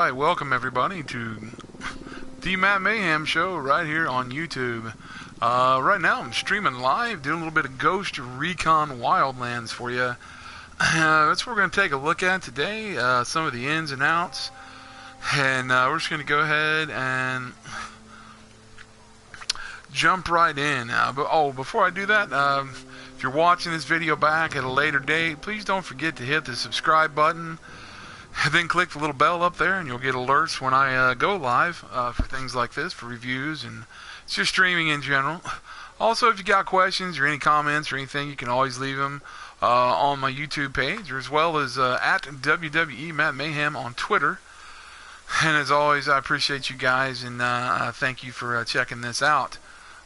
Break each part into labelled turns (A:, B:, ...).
A: Hi, welcome everybody to the Matt Mayhem Show right here on YouTube. Right now I'm streaming live, doing a little bit of Ghost Recon Wildlands for you. That's what we're going to take a look at today, some of the ins and outs. And we're just going to go ahead and jump right in. Before I do that, if you're watching this video back at a later date, please don't forget to hit the subscribe button. And then click the little bell up there and you'll get alerts when I go live for things like this, for reviews and just streaming in general. Also, if you got questions or any comments or anything, you can always leave them on my YouTube page, or as well as at WWE Matt Mayhem on Twitter. And as always, I appreciate you guys and thank you for checking this out.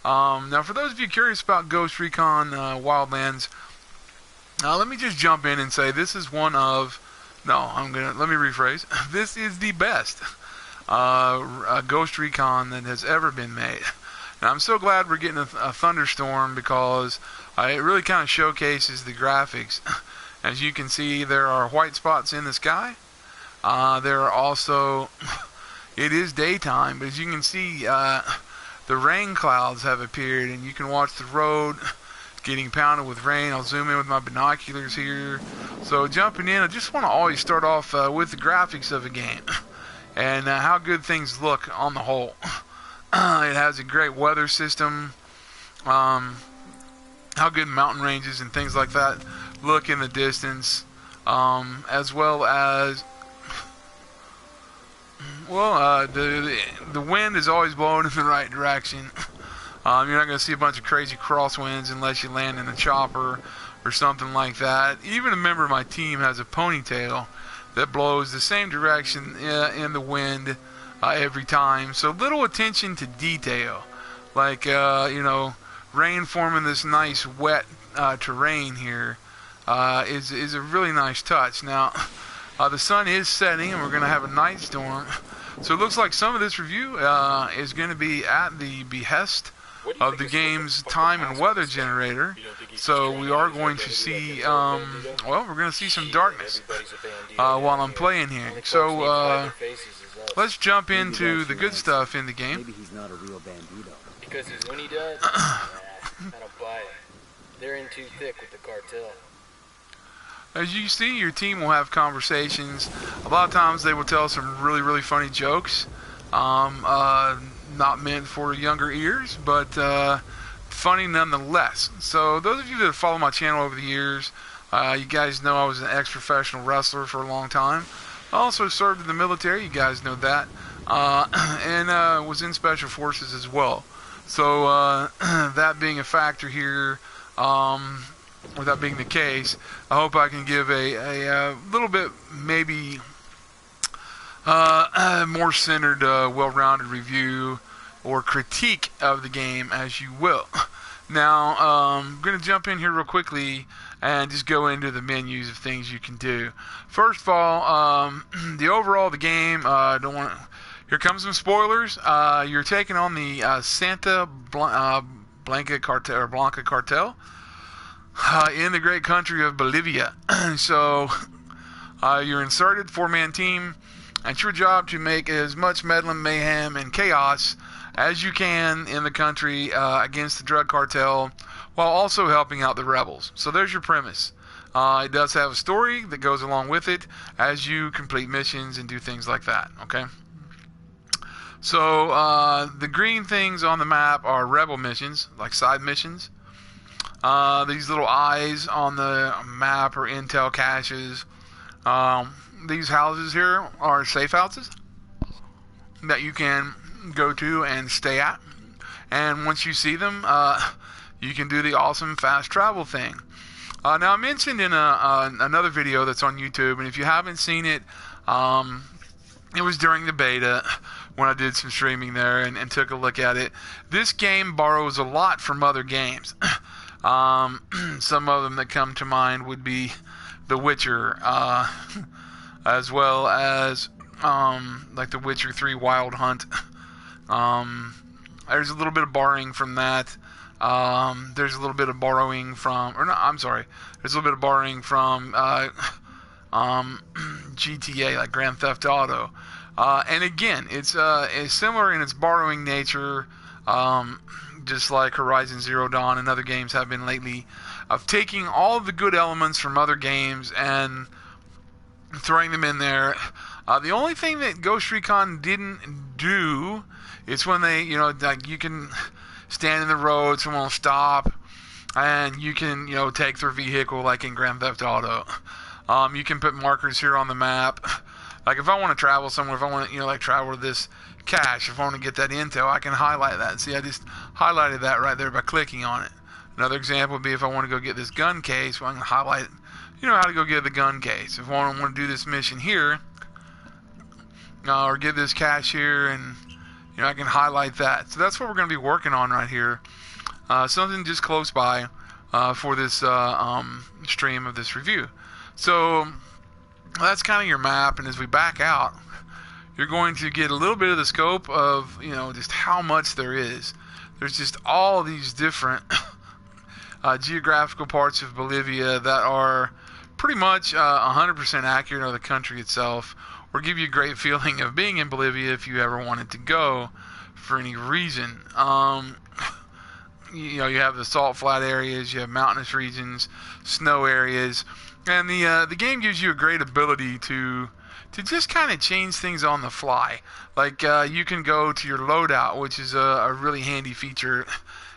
A: Now, for those of you curious about Ghost Recon Wildlands, let me just jump in and say this is one of... let me rephrase. This is the best Ghost Recon that has ever been made. And I'm so glad we're getting a thunderstorm because it really kind of showcases the graphics. As you can see, there are white spots in the sky. There are also, it is daytime, but as you can see, the rain clouds have appeared and you can watch the road getting pounded with rain. I'll zoom in with my binoculars here. So jumping in, I just want to always start off with the graphics of the game and how good things look on the whole. It has a great weather system, how good mountain ranges and things like that look in the distance, as well as the wind is always blowing in the right direction. You're not going to see a bunch of crazy crosswinds unless you land in a chopper or something like that. Even a member of my team has a ponytail that blows the same direction in the wind every time. So little attention to detail. Like, rain forming this nice wet terrain here is a really nice touch. Now, the sun is setting and we're going to have a night storm. So it looks like some of this review is going to be at the behest of the game's time and weather generator. So we are going to see, we're going to see some darkness while I'm playing here. So let's jump into the good stuff in the game.
B: Maybe he's not a real bandito.
C: Because when he does, I don't buy it. They're in too thick with the cartel.
A: As you see, your team will have conversations. A lot of times they will tell some really, really funny jokes. Not meant for younger ears, but funny nonetheless. So those of you that have followed my channel over the years, you guys know I was an ex-professional wrestler for a long time. I also served in the military, you guys know that, and was in special forces as well. So that being a factor here, or that being the case, I hope I can give a little bit maybe more centered, well-rounded review or critique of the game, as you will. Now, I'm going to jump in here real quickly and just go into the menus of things you can do. First of all, the game, here comes some spoilers. You're taking on the Santa Blanca cartel in the great country of Bolivia. So, you're inserted, 4-man team. It's your job to make as much meddling, mayhem, and chaos as you can in the country against the drug cartel, while also helping out the rebels. So there's your premise. It does have a story that goes along with it as you complete missions and do things like that. Okay. So the green things on the map are rebel missions, like side missions. These little eyes on the map are intel caches. These houses here are safe houses that you can go to and stay at. And once you see them, you can do the awesome fast travel thing. Now, I mentioned in another video that's on YouTube, and if you haven't seen it, it was during the beta when I did some streaming there and took a look at it. This game borrows a lot from other games. Some of them that come to mind would be The Witcher, as well as like The Witcher 3 Wild Hunt. There's a little bit of borrowing from that. There's a little bit of borrowing from, there's a little bit of borrowing from GTA, like Grand Theft Auto. And again, it's similar in its borrowing nature, just like Horizon Zero Dawn and other games have been lately, of taking all of the good elements from other games and throwing them in there. The only thing that Ghost Recon didn't do is when they, like you can stand in the road, someone will stop, and you can, take their vehicle like in Grand Theft Auto. You can put markers here on the map. Like if I want to travel somewhere, if I want to, travel to this cache, if I want to get that intel, I can highlight that. See, I just highlighted that right there by clicking on it. Another example would be if I want to go get this gun case, well, I can highlight, how to go get the gun case. If I want to do this mission here, or get this cache here, and I can highlight that. So that's what we're going to be working on right here. Something just close by for this stream of this review. So that's kind of your map, and as we back out, you're going to get a little bit of the scope of, just how much there is. There's just all these different geographical parts of Bolivia that are pretty much 100% accurate of the country itself, or give you a great feeling of being in Bolivia if you ever wanted to go for any reason. You have the salt flat areas, you have mountainous regions, snow areas, and the game gives you a great ability to just kind of change things on the fly. Like you can go to your loadout, which is a really handy feature.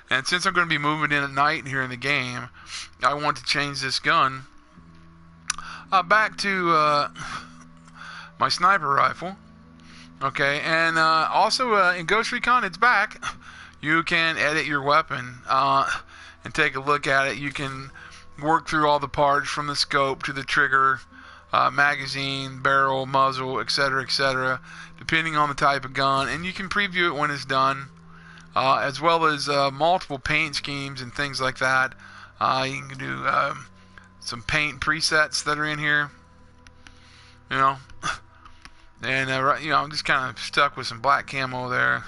A: And since I'm going to be moving in at night here in the game, I want to change this gun back to my sniper rifle. Okay, and also in Ghost Recon, it's back. You can edit your weapon and take a look at it. You can work through all the parts from the scope to the trigger, magazine, barrel, muzzle, etc., depending on the type of gun, and you can preview it when it's done, as well as multiple paint schemes and things like that. You can do some paint presets that are in here, and I'm just kind of stuck with some black camo there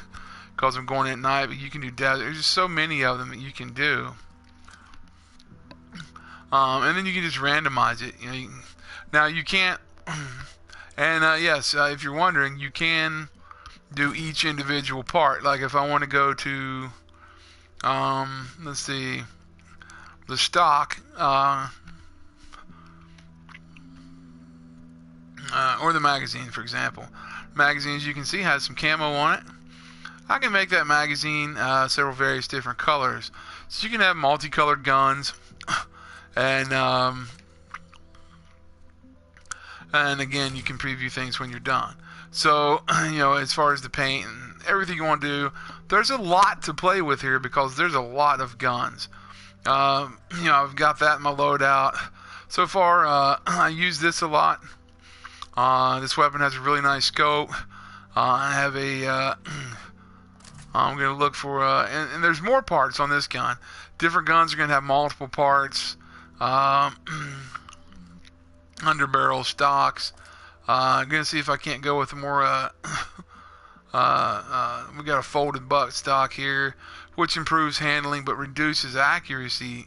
A: because I'm going in at night, but you can do desert. There's just so many of them that you can do. And then you can just randomize it. Now you can't, and yes, if you're wondering, you can do each individual part. Like if I want to go to, let's see, the stock, or the magazine, for example. Magazine, as you can see, has some camo on it. I can make that magazine several various different colors, so you can have multicolored guns. And again, you can preview things when you're done. So, as far as the paint and everything you want to do, there's a lot to play with here because there's a lot of guns. I've got that in my loadout. So far, I use this a lot. This weapon has a really nice scope. I have a, I'm going to look for, and there's more parts on this gun. Different guns are going to have multiple parts. Underbarrel stocks. I'm going to see if I can't go with more, we got a folded butt stock here, which improves handling but reduces accuracy.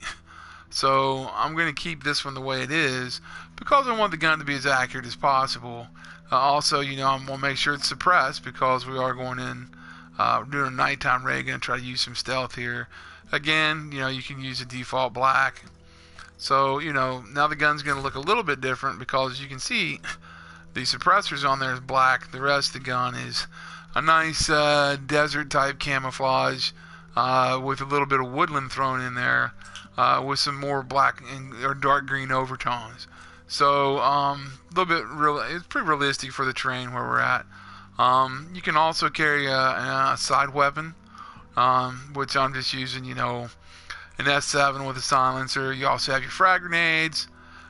A: So I'm going to keep this one the way it is because I want the gun to be as accurate as possible. Also, I'm going to make sure it's suppressed because we are going in, doing a nighttime raid. Going to try to use some stealth here. Again, you can use a default black. So, now the gun's going to look a little bit different because you can see the suppressors on there is black. The rest of the gun is a nice desert type camouflage with a little bit of woodland thrown in there with some more black or dark green overtones. So, a little bit it's pretty realistic for the terrain where we're at. You can also carry a side weapon, which I'm just using, an S7 with a silencer. You also have your frag grenades.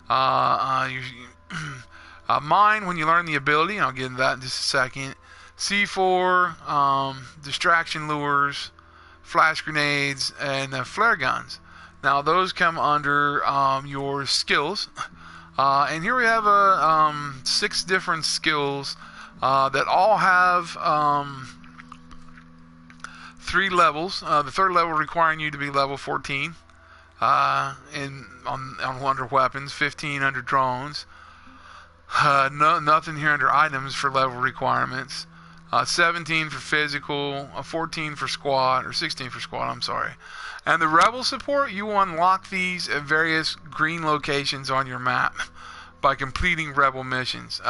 A: Mine, when you learn the ability, and I'll get into that in just a second, C4, distraction lures, flash grenades, and flare guns. Now, those come under your skills. And here we have 6 different skills that all have 3 levels. The 3rd level requiring you to be level 14 on under weapons, 15 under drones, Nothing here under items for level requirements. 17 for physical, 14 for squad, or 16 for squad, I'm sorry. And the rebel support, you will unlock these at various green locations on your map by completing rebel missions,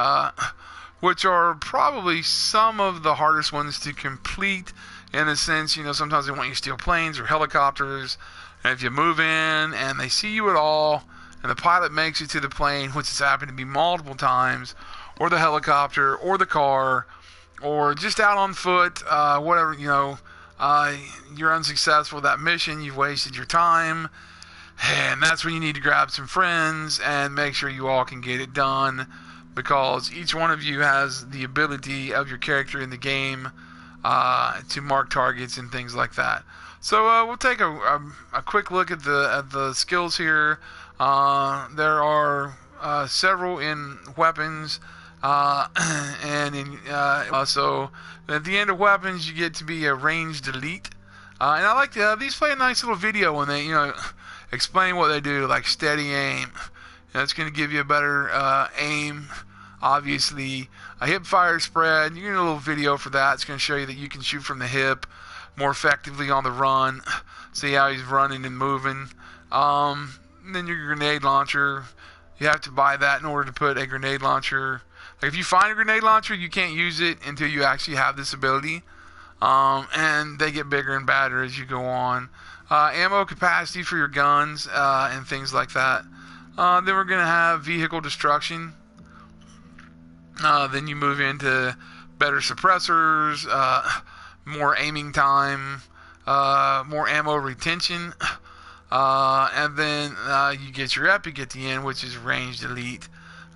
A: which are probably some of the hardest ones to complete, in a sense. Sometimes they want you to steal planes or helicopters, and if you move in and they see you at all, and the pilot makes it to the plane, which has happened to be multiple times, or the helicopter, or the car, or just out on foot, whatever, you're unsuccessful with that mission, you've wasted your time, and that's when you need to grab some friends and make sure you all can get it done, because each one of you has the ability of your character in the game to mark targets and things like that. So we'll take a quick look at the skills here. There are several in weapons, so at the end of weapons you get to be a ranged elite, and I like these play a nice little video when they explain what they do, like steady aim. It's going to give you a better aim. Obviously, a hip fire spread, you get a little video for that. It's going to show you that you can shoot from the hip more effectively on the run. See how he's running and moving. And then your grenade launcher, you have to buy that in order to put a grenade launcher. Like if you find a grenade launcher, you can't use it until you actually have this ability. And they get bigger and badder as you go on. Ammo capacity for your guns and things like that. Then we're going to have vehicle destruction. Then you move into better suppressors, more aiming time, more ammo retention. And then you get your epic at the end, which is ranged elite.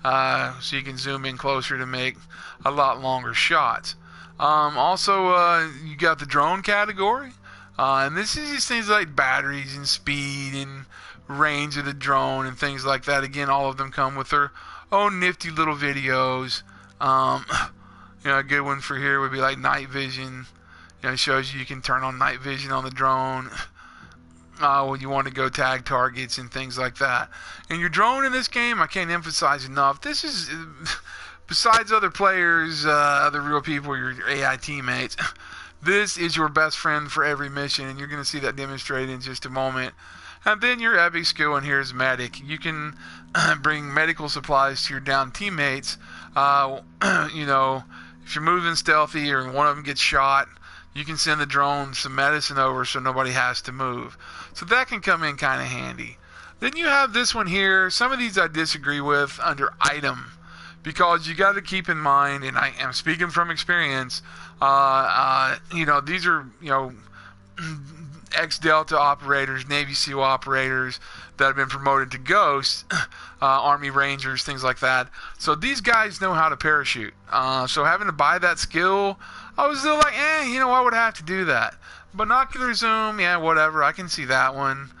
A: So you can zoom in closer to make a lot longer shots. Also, you got the drone category. And this is just things like batteries and speed and range of the drone and things like that. Again, all of them come with their own nifty little videos. A good one for here would be like night vision. It shows you can turn on night vision on the drone when you want to go tag targets and things like that. And your drone in this game, I can't emphasize enough, this is, besides other players, other real people, your AI teammates, this is your best friend for every mission, and you're going to see that demonstrated in just a moment. And then your epic skill in here is medic. You can bring medical supplies to your downed teammates. If you're moving stealthy or one of them gets shot, you can send the drone some medicine over so nobody has to move. So that can come in kind of handy. Then you have this one here. Some of these I disagree with under item, because you got to keep in mind, and I am speaking from experience, these are, ex-Delta operators, Navy SEAL operators that have been promoted to Ghos, Army Rangers, things like that. So these guys know how to parachute. So having to buy that skill, I was still like, I would have to do that. Binocular zoom, yeah, whatever, I can see that one.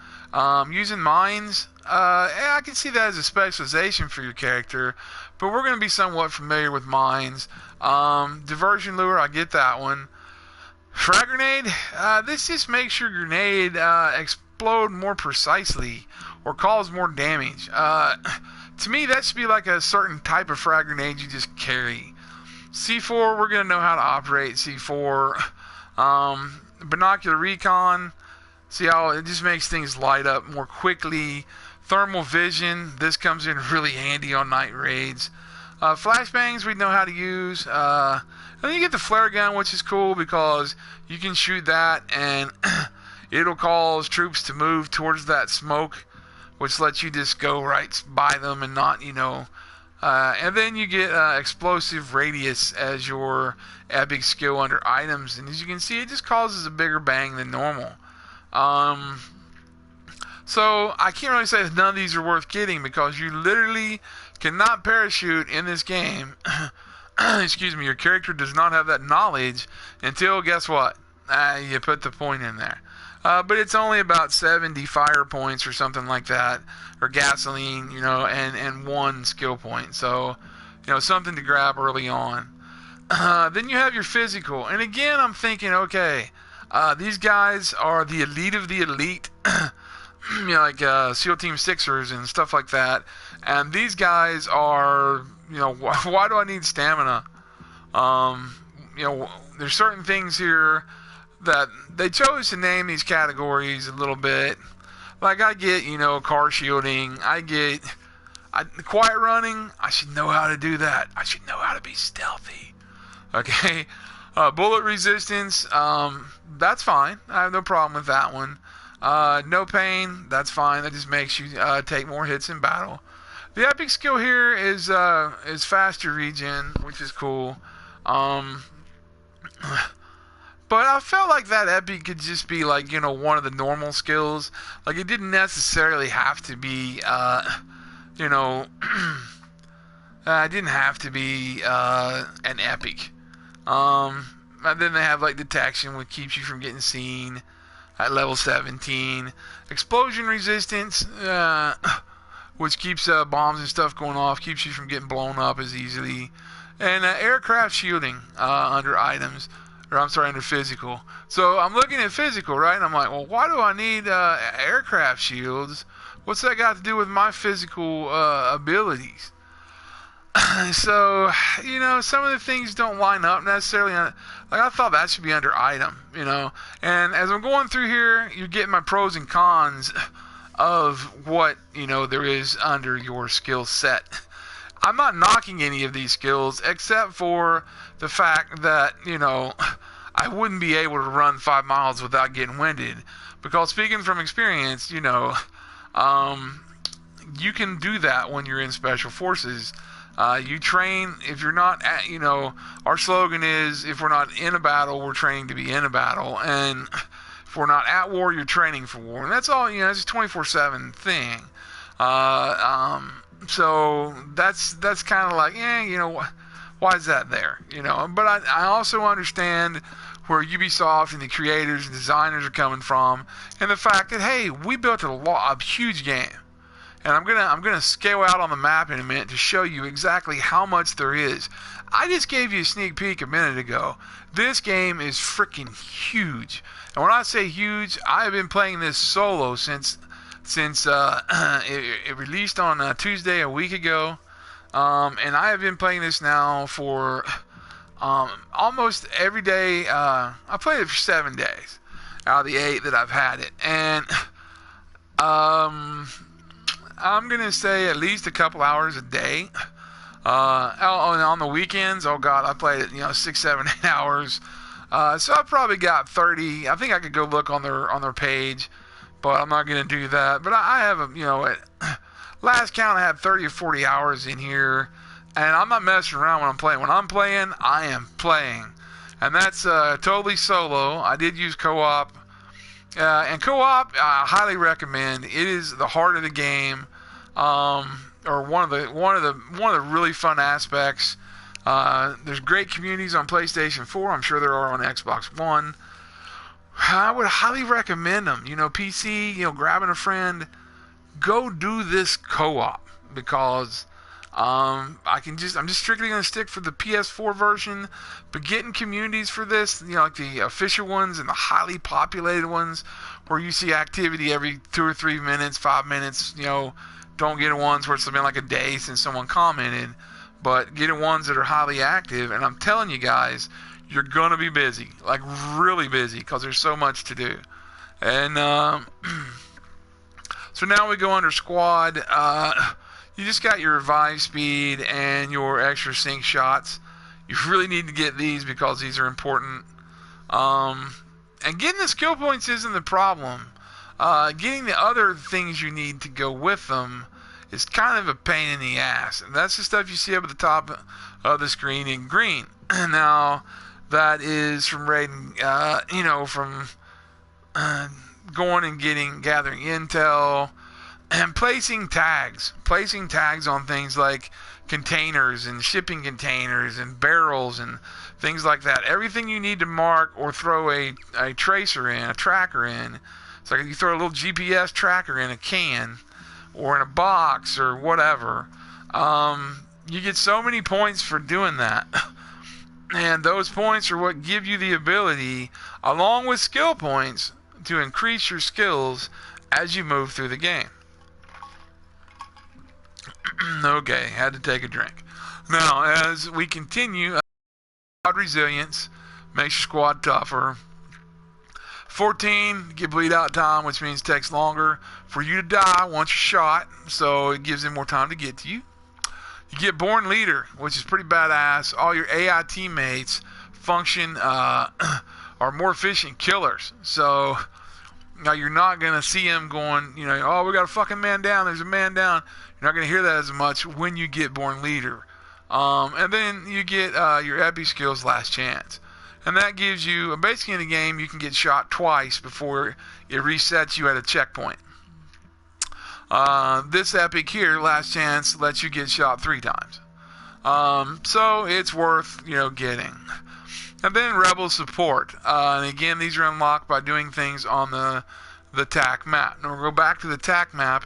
A: Using mines, I can see that as a specialization for your character, but we're going to be somewhat familiar with mines. Diversion lure, I get that one. Frag grenade, this just makes your grenade explode more precisely or cause more damage. To me, that should be like a certain type of frag grenade you just carry. C4, we're going to know how to operate C4. Binocular recon, see how it just makes things light up more quickly. Thermal vision, this comes in really handy on night raids. Flashbangs we know how to use. And then you get the flare gun, which is cool because you can shoot that and it'll cause troops to move towards that smoke, which lets you just go right by them and not, and then you get explosive radius as your epic skill under items, and as you can see, it just causes a bigger bang than normal. So I can't really say that none of these are worth getting, because you literally cannot parachute in this game. Excuse me, your character does not have that knowledge until, guess what? You put the point in there. But it's only about 70 fire points or something like that, or gasoline, and 1 skill point. So, something to grab early on. Then you have your physical. And again, I'm thinking, okay, these guys are the elite of the elite. like SEAL Team Sixers and stuff like that. And these guys are, why do I need stamina? There's certain things here that they chose to name these categories a little bit. Like I get, car shielding. I get quiet running. I should know how to do that. I should know how to be stealthy. Okay. Bullet resistance. That's fine. I have no problem with that one. No pain. That's fine. That just makes you take more hits in battle. The epic skill here is faster regen, which is cool. But I felt like that epic could just be like, one of the normal skills. Like it didn't necessarily have to be, it didn't have to be an epic. And then they have like detection, which keeps you from getting seen at level 17. Explosion resistance, which keeps bombs and stuff going off, keeps you from getting blown up as easily. And aircraft shielding under items. Under physical. So I'm looking at physical, right? And I'm like, well, why do I need aircraft shields? What's that got to do with my physical abilities? So, some of the things don't line up necessarily. Like I thought that should be under item, And as I'm going through here, you're getting my pros and cons of what, there is under your skill set. I'm not knocking any of these skills except for the fact that, I wouldn't be able to run 5 miles without getting winded. Because speaking from experience, you can do that when you're in special forces. You train, if you're not at, our slogan is, if we're not in a battle, we're training to be in a battle. And if we're not at war, you're training for war. And that's all, it's a 24/7 thing. So that's kind of like, why is that there? But I also understand where Ubisoft and the creators and designers are coming from, and the fact that, hey, we built a huge game. And I'm gonna scale out on the map in a minute to show you exactly how much there is. I just gave you a sneak peek a minute ago. This game is freaking huge. And when I say huge, I have been playing this solo since it released on Tuesday a week ago. And I have been playing this now for almost every day. I played it for 7 days out of the 8 that I've had it. And I'm going to say at least a couple hours a day. On the weekends, oh God, I played it, 6, 7, 8 hours. So I probably got 30. I think I could go look on their page, but I'm not going to do that. But I have, at last count, I had 30 or 40 hours in here, and I'm not messing around when I'm playing. When I'm playing, I am playing. And that's totally solo. I did use co-op. And co-op, I highly recommend. It is the heart of the game, or one of the really fun aspects. There's great communities on PlayStation 4. I'm sure there are on Xbox One. I would highly recommend them. PC, grabbing a friend, go do this co-op, because I'm just strictly going to stick for the PS4 version, but getting communities for this, like the official ones and the highly populated ones where you see activity every 2 or 3 minutes, 5 minutes, don't get ones where it's been like a day since someone commented, but getting ones that are highly active. And I'm telling you guys, you're going to be busy, like really busy, because there's so much to do. And so now we go under squad. You just got your revive speed and your extra sync shots. You really need to get these because these are important. And getting the skill points isn't the problem. Getting the other things you need to go with them is kind of a pain in the ass. And that's the stuff you see up at the top of the screen in green. Now, that is from raiding, from going and gathering intel, and placing tags on things like containers and shipping containers and barrels and things like that. Everything you need to mark or throw a tracer in, a tracker in. It's like you throw a little GPS tracker in a can or in a box or whatever. You get so many points for doing that. And those points are what give you the ability, along with skill points, to increase your skills as you move through the game. Okay, had to take a drink. Now, as we continue, squad resilience makes your squad tougher. 14, get bleed out time, which means it takes longer for you to die once you're shot, so it gives them more time to get to you. You get born leader, which is pretty badass. All your AI teammates function are more efficient killers. So now you're not going to see them going, oh, we got a fucking man down. There's a man down. You're not going to hear that as much when you get born leader. And then you get your epi skills last chance. And that gives you, basically in the game, you can get shot twice before it resets you at a checkpoint. This epic here, last chance, lets you get shot 3 times. So it's worth, getting. And then rebel support. And again, these are unlocked by doing things on the TAC map. Now we'll go back to the TAC map.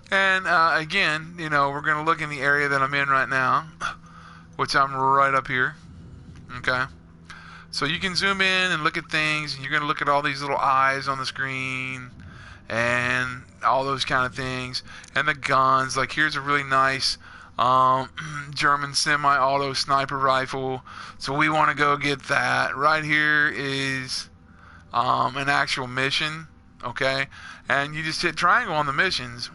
A: And again, we're going to look in the area that I'm in right now, which I'm right up here. Okay. So you can zoom in and look at things, and you're going to look at all these little eyes on the screen and all those kind of things. And the guns, like here's a really nice German semi-auto sniper rifle. So we want to go get that. Right here is an actual mission, okay? And you just hit triangle on the missions.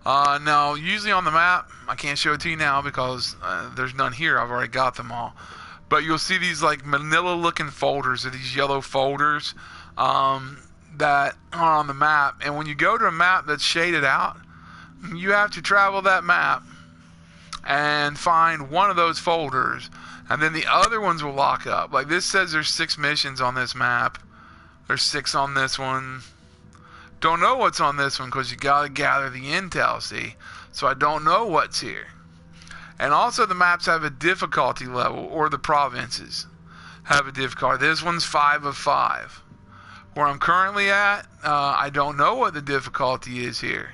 A: Now, usually on the map, I can't show it to you now because there's none here. I've already got them all. But you'll see these like manila looking folders, or these yellow folders that are on the map. And when you go to a map that's shaded out, you have to travel that map and find one of those folders. And then the other ones will lock up. Like this says there's 6 missions on this map. There's 6 on this one. Don't know what's on this one because you got to gather the intel, see? So I don't know what's here. And also the maps have a difficulty level, or the provinces have a difficulty. This one's 5 of 5. Where I'm currently at, I don't know what the difficulty is here,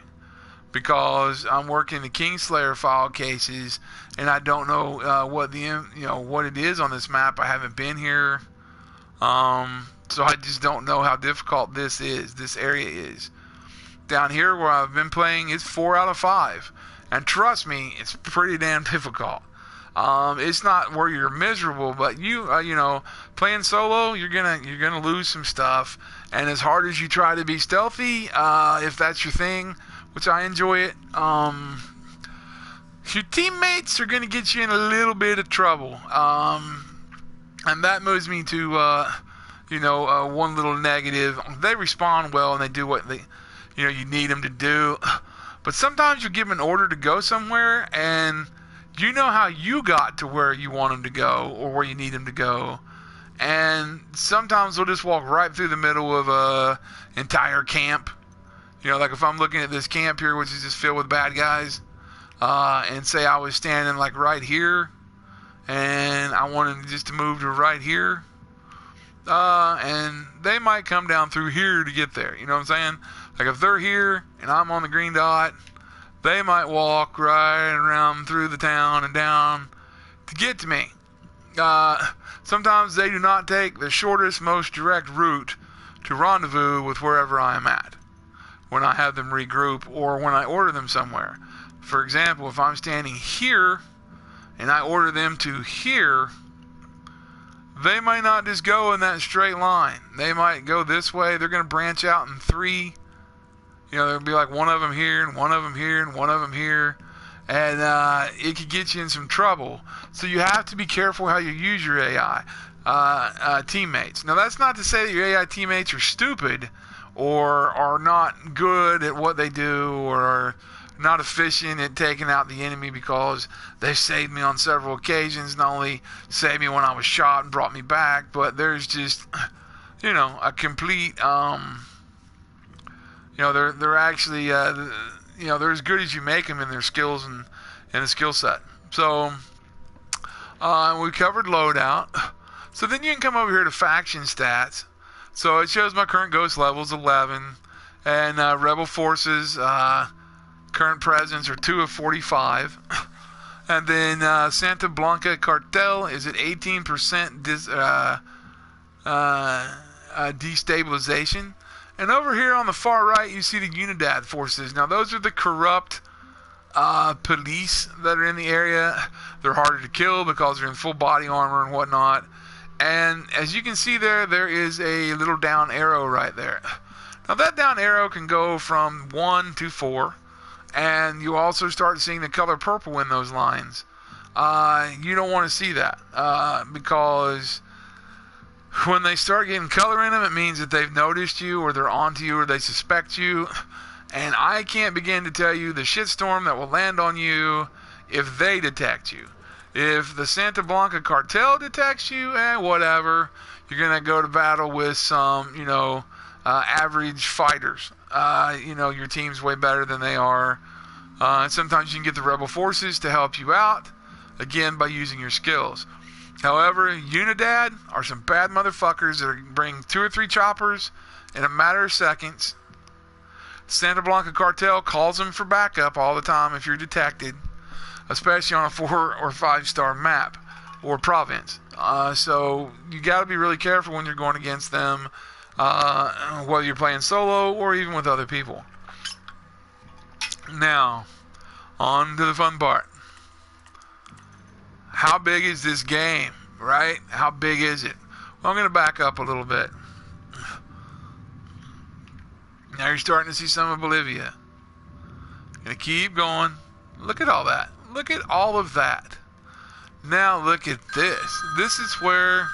A: because I'm working the Kingslayer file cases, and I don't know what it is on this map. I haven't been here, so I just don't know how difficult this area is. Down here where I've been playing, it's 4 out of 5. And trust me, it's pretty damn difficult. It's not where you're miserable, but playing solo, you're gonna lose some stuff. And as hard as you try to be stealthy, if that's your thing, which I enjoy it, your teammates are gonna get you in a little bit of trouble. And that moves me to one little negative. They respond well and they do what you need them to do. But sometimes you give them an order to go somewhere, and you know how you got to where you want them to go or where you need them to go. And sometimes they'll just walk right through the middle of a entire camp. Like if I'm looking at this camp here, which is just filled with bad guys, and say I was standing like right here, and I wanted just to move to right here, and they might come down through here to get there. You know what I'm saying? Like if they're here and I'm on the green dot, they might walk right around through the town and down to get to me. Sometimes they do not take the shortest, most direct route to rendezvous with wherever I am at when I have them regroup or when I order them somewhere. For example, if I'm standing here and I order them to here, they might not just go in that straight line. They might go this way. They're going to branch out in 3. There'll be like one of them here and one of them here and one of them here. And it could get you in some trouble. So you have to be careful how you use your AI teammates. Now, that's not to say that your AI teammates are stupid or are not good at what they do or are not efficient at taking out the enemy, because they saved me on several occasions. Not only saved me when I was shot and brought me back, but there's just, a complete... they're actually, they're as good as you make them in their skills and the skill set. So, we covered loadout. So then you can come over here to faction stats. So it shows my current Ghost levels 11, and Rebel Forces current presence are 2 of 45. And then Santa Blanca Cartel is at 18% destabilization. And over here on the far right, you see the Unidad forces. Now, those are the corrupt police that are in the area. They're harder to kill because they're in full body armor and whatnot. And as you can see there is a little down arrow right there. Now that down arrow can go from 1 to 4. And you also start seeing the color purple in those lines. You don't want to see that because when they start getting color in them, it means that they've noticed you or they're onto you or they suspect you. And I can't begin to tell you the shitstorm that will land on you if they detect you. If the Santa Blanca cartel detects you, whatever. You're going to go to battle with some, average fighters. Your team's way better than they are. And sometimes you can get the rebel forces to help you out, again, by using your skills. However, Unidad are some bad motherfuckers that bring 2 or 3 choppers in a matter of seconds. Santa Blanca cartel calls them for backup all the time if you're detected, especially on a 4 or 5 star map or province. So you got to be really careful when you're going against them, whether you're playing solo or even with other people. Now, on to the fun part. How big is this game, right? How big is it? Well, I'm going to back up a little bit. Now you're starting to see some of Bolivia. Going to keep going. Look at all that. Look at all of that. Now look at this. This is where,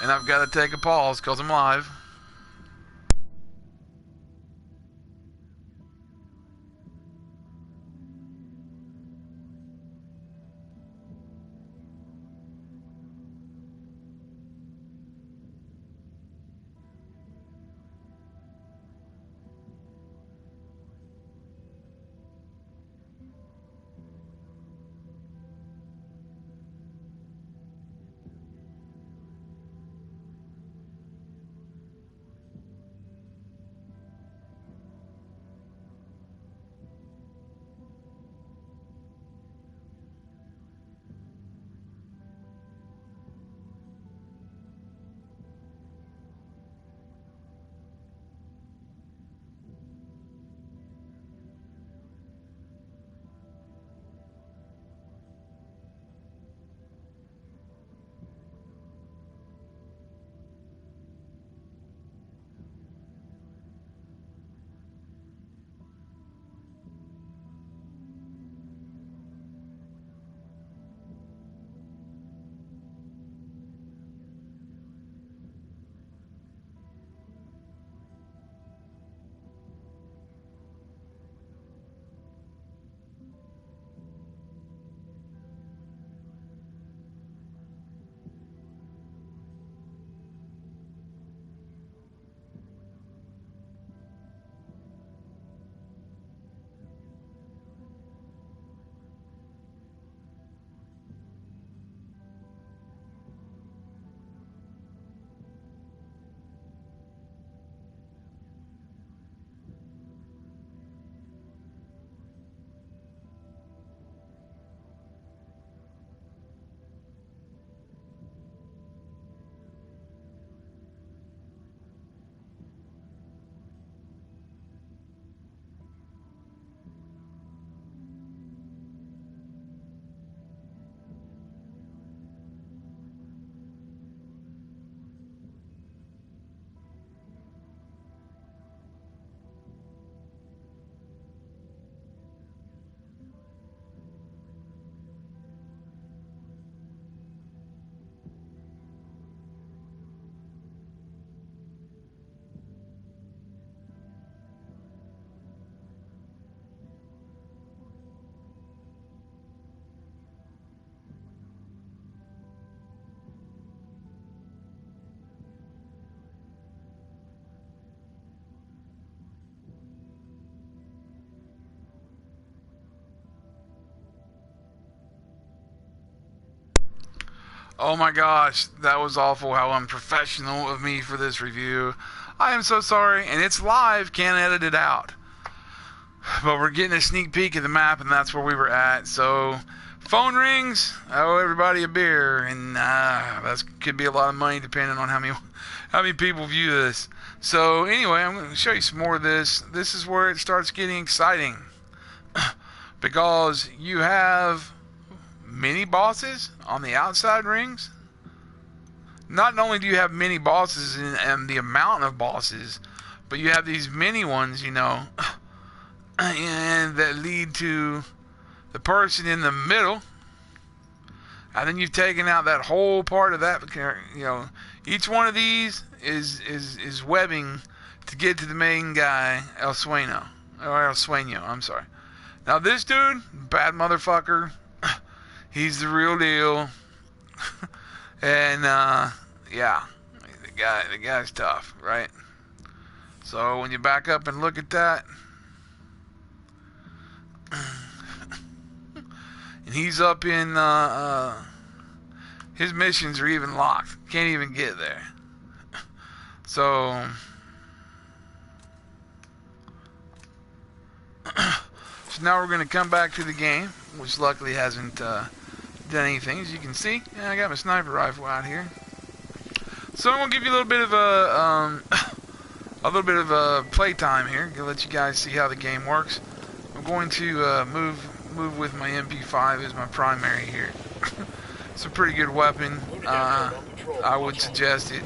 A: and I've got to take a pause because I'm live. Oh my gosh, that was awful. How unprofessional of me for this review. I am so sorry, and it's live, can't edit it out. But we're getting a sneak peek of the map, and that's where we were at. So, phone rings, I owe everybody a beer, and that could be a lot of money depending on how many people view this. So anyway, I'm going to show you some more of this. This is where it starts getting exciting. because you have mini bosses on the outside rings. Not only do you have mini bosses and the amount of bosses, but you have these mini ones, and that lead to the person in the middle. And then you've taken out that whole part of that. Each one of these is webbing to get to the main guy, El Sueño. I'm sorry. Now this dude, bad motherfucker. He's the real deal. And yeah, the guy's tough, right? So when you back up and look at that, and he's up in his missions are even locked. Can't even get there. So now we're going to come back to the game, which luckily hasn't done anything. As you can see, I got my sniper rifle out here. So I'm going to give you a little bit of a playtime here. Gonna let you guys see how the game works. I'm going to move with my MP5 as my primary here. It's a pretty good weapon. I would suggest it.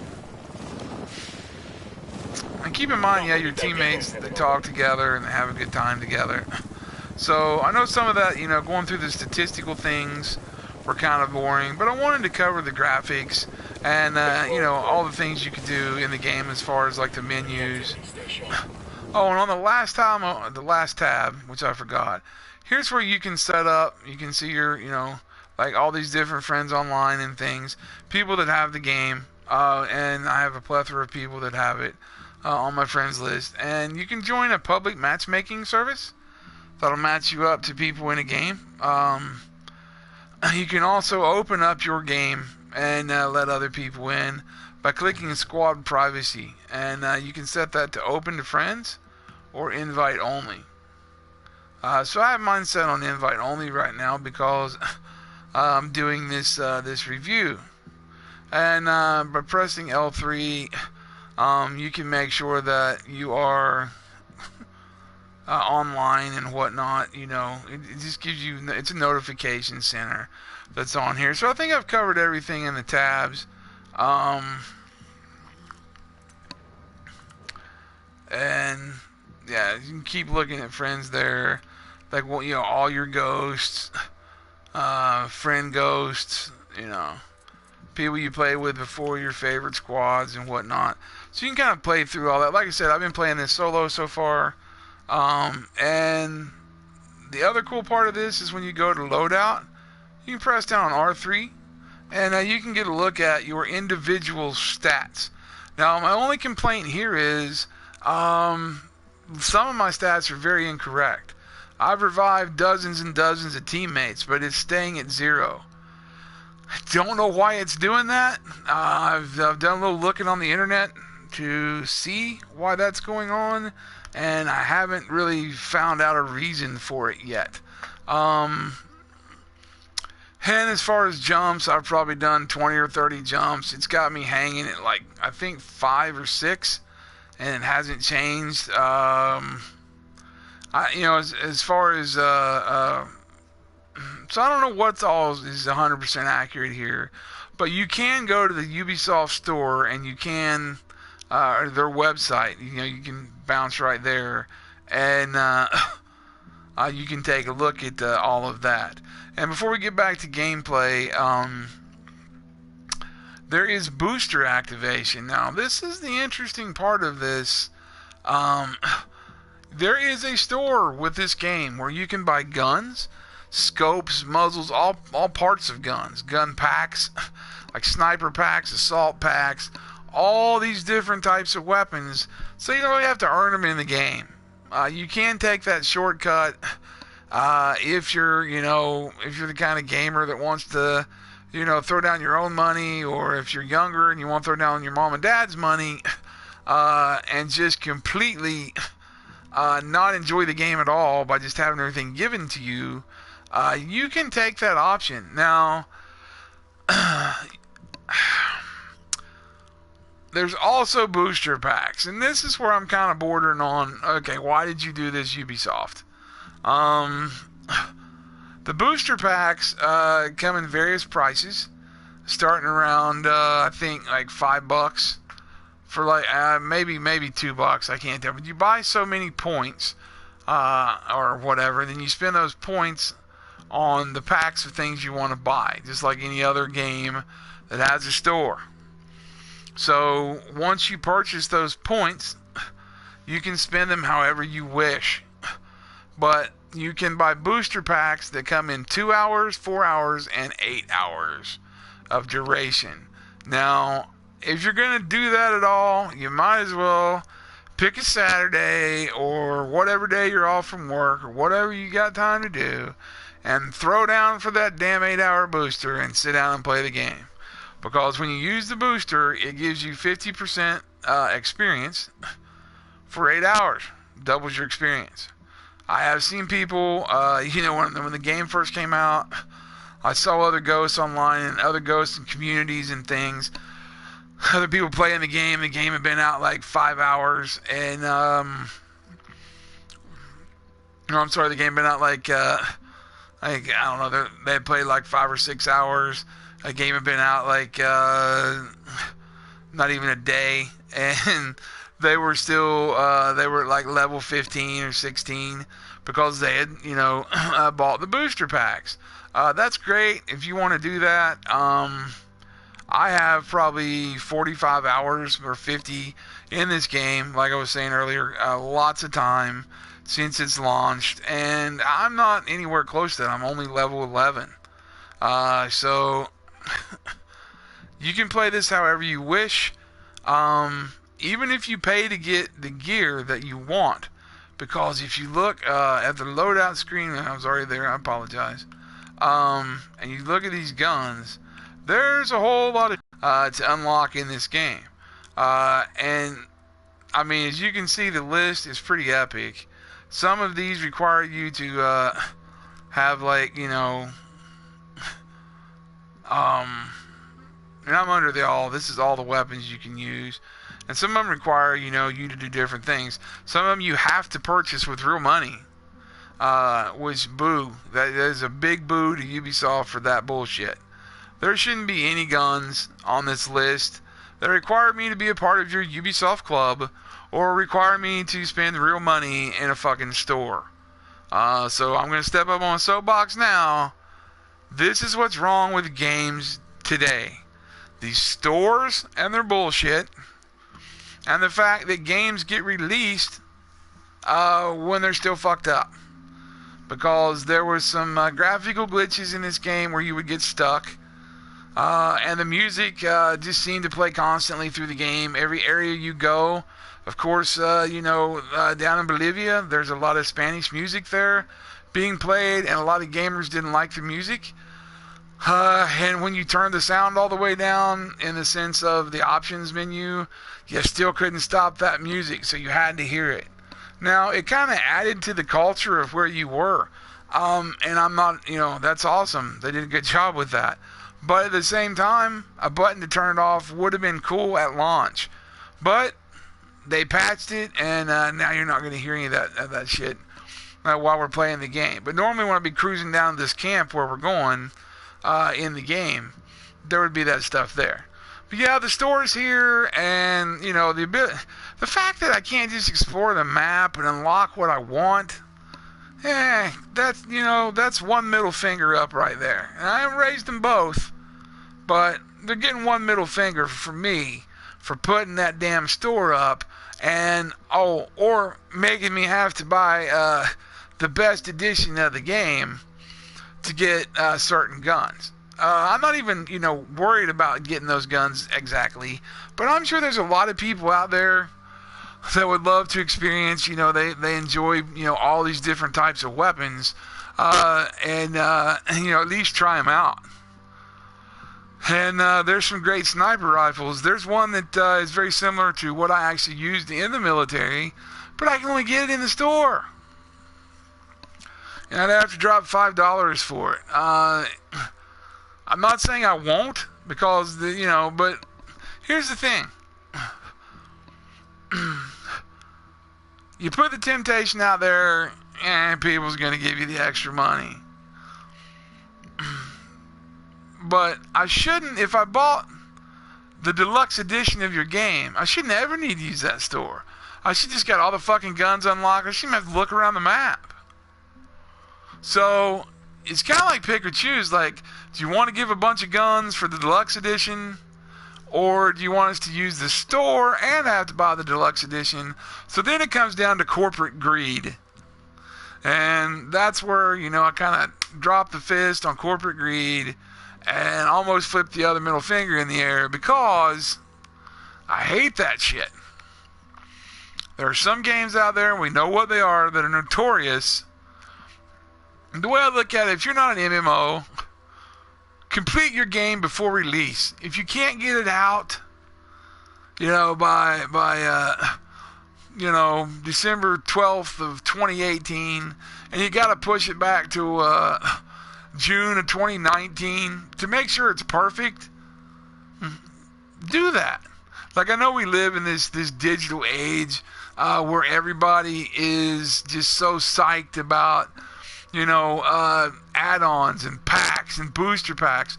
A: And keep in mind, your teammates, they talk together and they have a good time together. So I know some of that, going through the statistical things were kind of boring, but I wanted to cover the graphics and all the things you could do in the game as far as like the menus. Oh, and on the last tab, which I forgot, here's where you can set up. You can see your, like all these different friends online and things, people that have the game, and I have a plethora of people that have it on my friends list. And you can join a public matchmaking service that'll match you up to people in a game. You can also open up your game and let other people in by clicking squad privacy, and you can set that to open to friends or invite only. So I have mine set on invite only right now because I'm doing this review, and by pressing L3 you can make sure that you are online and whatnot. It just gives you, it's a notification center that's on here. So I think I've covered everything in the tabs. And yeah, you can keep looking at friends there, like all your ghosts, friend ghosts, people you play with before, your favorite squads and whatnot. So you can kind of play through all that. Like I said, I've been playing this solo so far. And the other cool part of this is when you go to loadout, you can press down on R3 and you can get a look at your individual stats. Now, my only complaint here is some of my stats are very incorrect. I've revived dozens and dozens of teammates, but it's staying at 0. I don't know why it's doing that. I've done a little looking on the internet to see why that's going on, and I haven't really found out a reason for it yet. And as far as jumps, I've probably done 20 or 30 jumps. It's got me hanging at like, I think 5 or 6, and it hasn't changed. As far as so I don't know what's all is 100% accurate here, but you can go to the Ubisoft store and you can their website. You can bounce right there, and you can take a look at all of that. And before we get back to gameplay, there is booster activation. Now, this is the interesting part of this. There is a store with this game where you can buy guns, scopes, muzzles, all parts of guns, gun packs, like sniper packs, assault packs, all these different types of weapons. So you don't really have to earn them in the game. You can take that shortcut if you're the kind of gamer that wants to, throw down your own money, or if you're younger and you want to throw down your mom and dad's money and just completely not enjoy the game at all by just having everything given to you. You can take that option. Now, there's also booster packs, and this is where I'm kind of bordering on, okay, why did you do this, Ubisoft? The booster packs come in various prices, starting around I think like $5 for like maybe $2. I can't tell, but you buy so many points or whatever, then you spend those points on the packs of things you want to buy, just like any other game that has a store. So once you purchase those points, you can spend them however you wish. But you can buy booster packs that come in 2 hours, 4 hours, and 8 hours of duration. Now, if you're going to do that at all, you might as well pick a Saturday or whatever day you're off from work or whatever you got time to do and throw down for that damn 8-hour booster and sit down and play the game. Because when you use the booster, it gives you 50% experience for 8 hours. Doubles your experience. I have seen people, when the game first came out, I saw other ghosts online and other ghosts in communities and things. Other people playing the game. The game had been out like 5 hours. And, the game had been out like, I don't know, they had played like 5 or 6 hours. A game had been out like not even a day, and they were still they were like level 15 or 16 because they had bought the booster packs. That's great if you want to do that. I have probably 45 hours or 50 in this game, like I was saying earlier, lots of time since it's launched, and I'm not anywhere close to that. I'm only level 11. So you can play this however you wish, even if you pay to get the gear that you want. Because if you look at the loadout screen, I was already there, I apologize, and you look at these guns, there's a whole lot of to unlock in this game. And I mean, as you can see, the list is pretty epic. Some of these require you to have and I'm under this is all the weapons you can use. And some of them require, you to do different things. Some of them you have to purchase with real money. Which, boo. That is a big boo to Ubisoft for that bullshit. There shouldn't be any guns on this list that require me to be a part of your Ubisoft club or require me to spend real money in a fucking store. So I'm going to step up on a soapbox now. This is what's wrong with games today. These stores and their bullshit, and the fact that games get released when they're still fucked up. Because there was some graphical glitches in this game where you would get stuck. And the music just seemed to play constantly through the game. Every area you go, of course, down in Bolivia, there's a lot of Spanish music there being played, and a lot of gamers didn't like the music. And when you turned the sound all the way down in the sense of the options menu, you still couldn't stop that music, so you had to hear it. Now, it kind of added to the culture of where you were. And I'm not, that's awesome. They did a good job with that. But at the same time, a button to turn it off would have been cool at launch. But they patched it, and now you're not going to hear any of that shit while we're playing the game. But normally when I'd be cruising down this camp where we're going in the game, there would be that stuff there. But yeah, the store's here, and the fact that I can't just explore the map and unlock what I want, that's one middle finger up right there. And I haven't raised them both, but they're getting one middle finger for me for putting that damn store up, and or making me have to buy the best edition of the game to get certain guns. I'm not even, worried about getting those guns exactly, but I'm sure there's a lot of people out there that would love to experience, they enjoy, all these different types of weapons, and at least try them out. And there's some great sniper rifles. There's one that is very similar to what I actually used in the military, but I can only get it in the store. And I'd have to drop $5 for it. I'm not saying I won't, because but here's the thing. You put the temptation out there, and people's going to give you the extra money. But I shouldn't, if I bought the deluxe edition of your game, I shouldn't ever need to use that store. I should just got all the fucking guns unlocked. I shouldn't have to look around the map. So it's kind of like pick or choose. Like, do you want to give a bunch of guns for the deluxe edition? Or do you want us to use the store and have to buy the deluxe edition? So then it comes down to corporate greed. And that's where, you know, I kind of dropped the fist on corporate greed and almost flipped the other middle finger in the air because I hate that shit. There are some games out there, and we know what they are, that are notorious. And the way I look at it, if you're not an MMO, complete your game before release. If you can't get it out, you know, by December 12th of 2018, and you got to push it back to June of 2019 to make sure it's perfect, do that. Like, I know we live in this digital age where everybody is just so psyched about, you know, add-ons and packs and booster packs.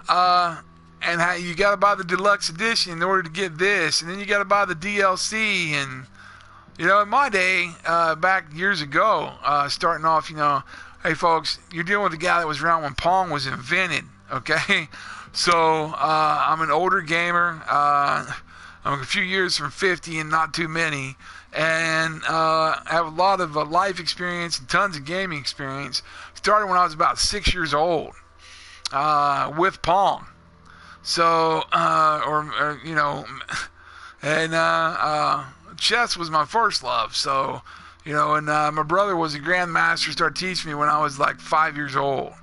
A: And how you got to buy the deluxe edition in order to get this. And then you got to buy the DLC. And, you know, in my day, back years ago, starting off, you know, hey, folks, you're dealing with a guy that was around when Pong was invented, okay? So I'm an older gamer. I'm a few years from 50 and not too many. And I have a lot of life experience and tons of gaming experience. Started when I was about 6 years old with Pong. So, you know, and chess was my first love. So, you know, and my brother was a grandmaster, started teaching me when I was like 5 years old.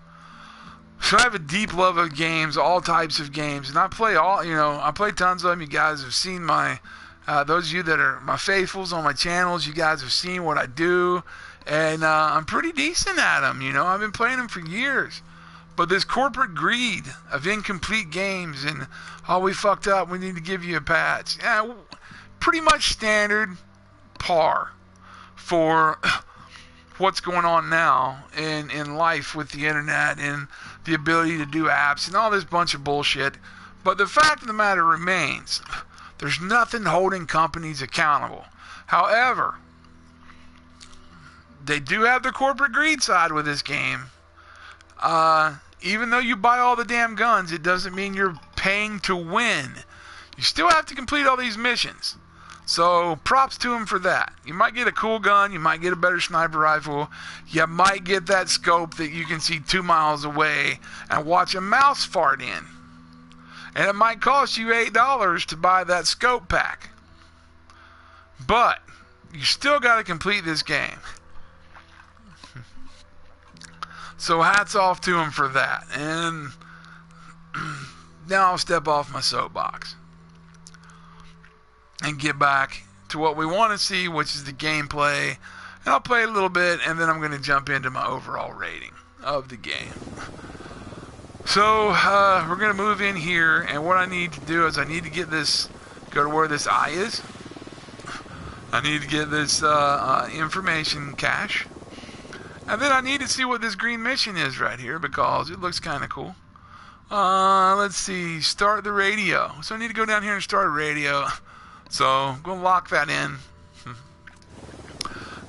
A: So I have a deep love of games, all types of games, and I play I play tons of them. You guys have seen my, those of you that are my faithfuls on my channels, you guys have seen what I do, and I'm pretty decent at them, you know. I've been playing them for years. But this corporate greed of incomplete games and, oh, we fucked up, we need to give you a patch. Yeah, pretty much standard par for what's going on now in life with the internet and the ability to do apps and all this bunch of bullshit. But the fact of the matter remains, there's nothing holding companies accountable. However, they do have the corporate greed side with this game. Even though you buy all the damn guns, it doesn't mean you're paying to win. You still have to complete all these missions. So props to them for that. You might get a cool gun, you might get a better sniper rifle, you might get that scope that you can see 2 miles away and watch a mouse fart in. And it might cost you $8 to buy that scope pack. But you still got to complete this game. So hats off to them for that. And now I'll step off my soapbox and get back to what we want to see, which is the gameplay. And I'll play a little bit, and then I'm going to jump into my overall rating of the game. So we're going to move in here, and what I need to do is I need to get this, go to where this eye is. I need to get this information cache. And then I need to see what this green mission is right here, because it looks kind of cool. Let's see, start the radio. So I need to go down here and start a radio. So I'm going to lock that in.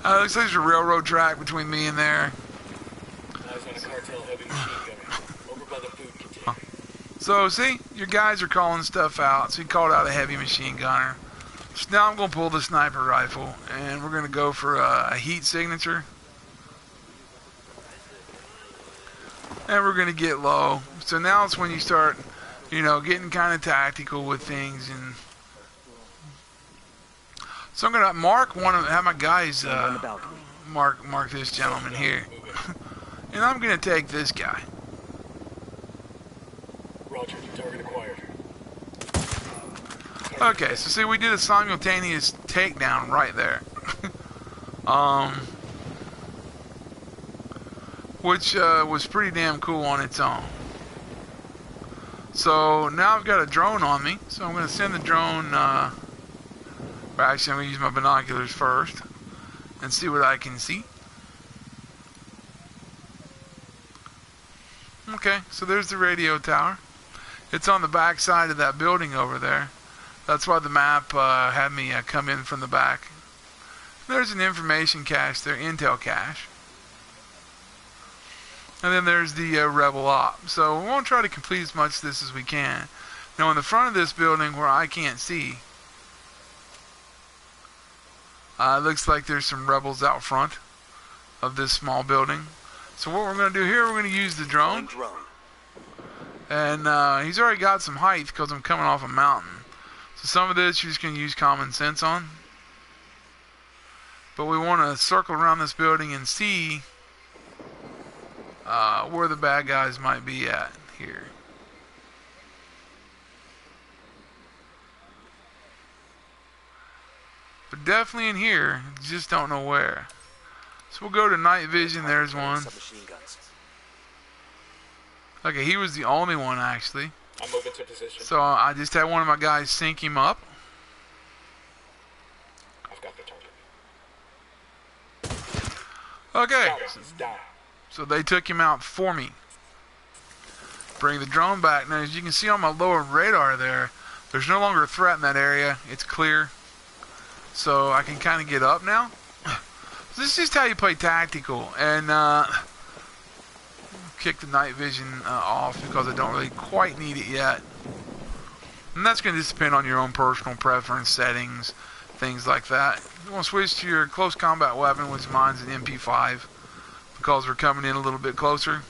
A: Looks like there's a railroad track between me and there.
C: I was on a cartel heavy machine gunner over by the food container.
A: So see, your guys are calling stuff out. So he called out a heavy machine gunner. So now I'm going to pull the sniper rifle, and we're going to go for a heat signature. And we're going to get low. So now it's when you start, you know, getting kind of tactical with things. And so I'm going to have my guys mark this gentleman here. And I'm going to take this guy.
C: Roger, target acquired.
A: Okay, so see, we did a simultaneous takedown right there. Which was pretty damn cool on its own. So now I've got a drone on me, so I'm going to send the drone, actually I'm going to use my binoculars first and see what I can see. Okay, so there's the radio tower. It's on the back side of that building over there. That's why the map had me come in from the back. There's an information cache there, intel cache. And then there's the rebel op. So we won't try to complete as much of this as we can. Now in the front of this building where I can't see, it looks like there's some rebels out front of this small building. So what we're going to do here, we're going to use the drone. And he's already got some height because I'm coming off a mountain. So some of this you're just going to use common sense on. But we want to circle around this building and see where the bad guys might be at here. But definitely in here, just don't know where. So we'll go to night vision, there's one. Okay, he was the only one actually.
C: I'm moving to position.
A: So I just had one of my guys sync him up.
C: I've got the target.
A: Okay.
C: Down.
A: So they took him out for me. Bring the drone back. Now as you can see on my lower radar there, there's no longer a threat in that area. It's clear. So I can kind of get up now. So this is just how you play tactical. And kick the night vision off because I don't really quite need it yet. And that's going to just depend on your own personal preference settings, things like that. You want to switch to your close combat weapon, which mine's an MP5, because we're coming in a little bit closer.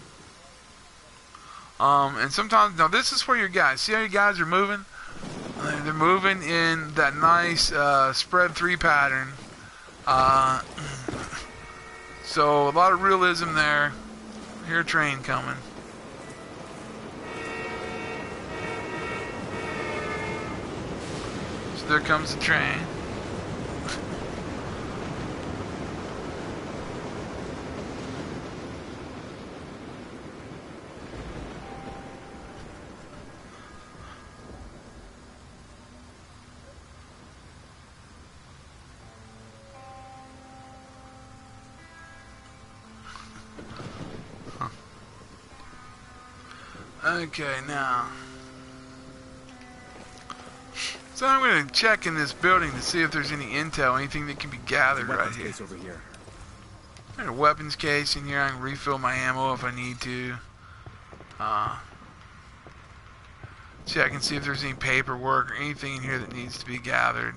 A: And sometimes, now this is where your guys, see how your guys are moving? They're moving in that nice spread 3 pattern. So a lot of realism there. Hear a train coming. So there comes the train. Okay, now. So I'm going to check in this building to see if there's any intel, anything that can be gathered right here.
B: Over here.
A: There's a weapons case in here. I can refill my ammo if I need to. Check and see if there's any paperwork or anything in here that needs to be gathered.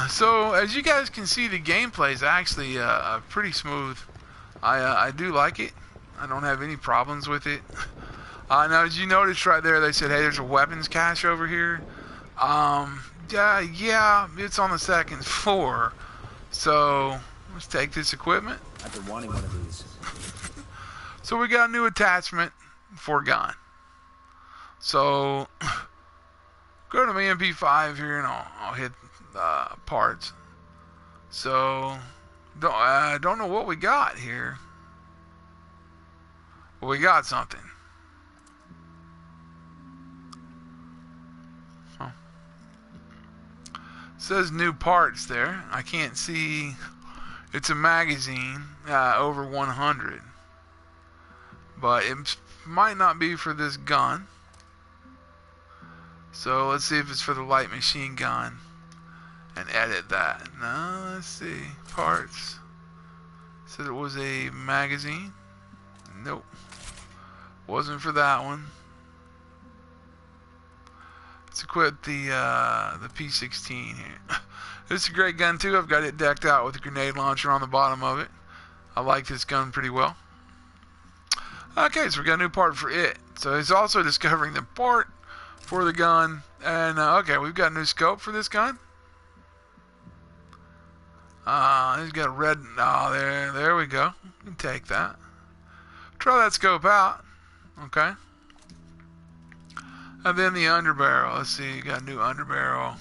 A: So as you guys can see, the gameplay is actually pretty smooth. I do like it. I don't have any problems with it. Now as you notice right there, they said, hey, there's a weapons cache over here. Yeah, it's on the second floor. So let's take this equipment.
B: I've been wanting one of these.
A: So we got a new attachment for gun. So go to my MP5 here and I'll hit parts. So don't know what we got here. But we got something. Huh. Says new parts there. I can't see. It's a magazine, over 100. But it might not be for this gun. So let's see if it's for the light machine gun. And edit that. No, let's see. Parts. Said it was a magazine. Nope. Wasn't for that one. Let's equip the P16 here. This is a great gun too. I've got it decked out with a grenade launcher on the bottom of it. I like this gun pretty well. Okay, so we got a new part for it. So it's also discovering the part for the gun. And okay, we've got a new scope for this gun. He's got a red. Oh, there we go. You can take that. Try that scope out. Okay. And then the underbarrel. Let's see. You got a new underbarrel.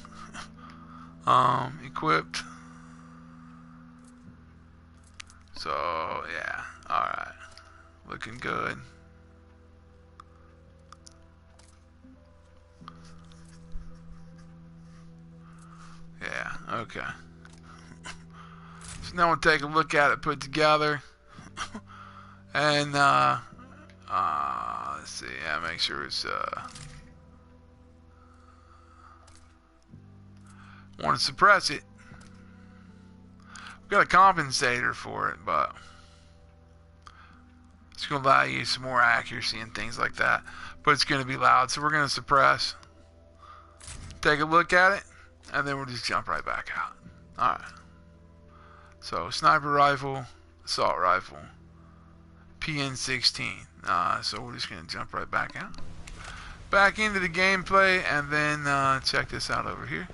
A: Equipped. So yeah. All right. Looking good. Okay. So now we'll take a look at it put together. And, let's see. Yeah, make sure it's, want to suppress it. We've got a compensator for it, but it's going to allow you some more accuracy and things like that. But it's going to be loud, so we're going to suppress. Take a look at it, and then we'll just jump right back out. Alright. So, sniper rifle, assault rifle, PN16. So we're just going to jump right back out. Back into the gameplay, and then check this out over here.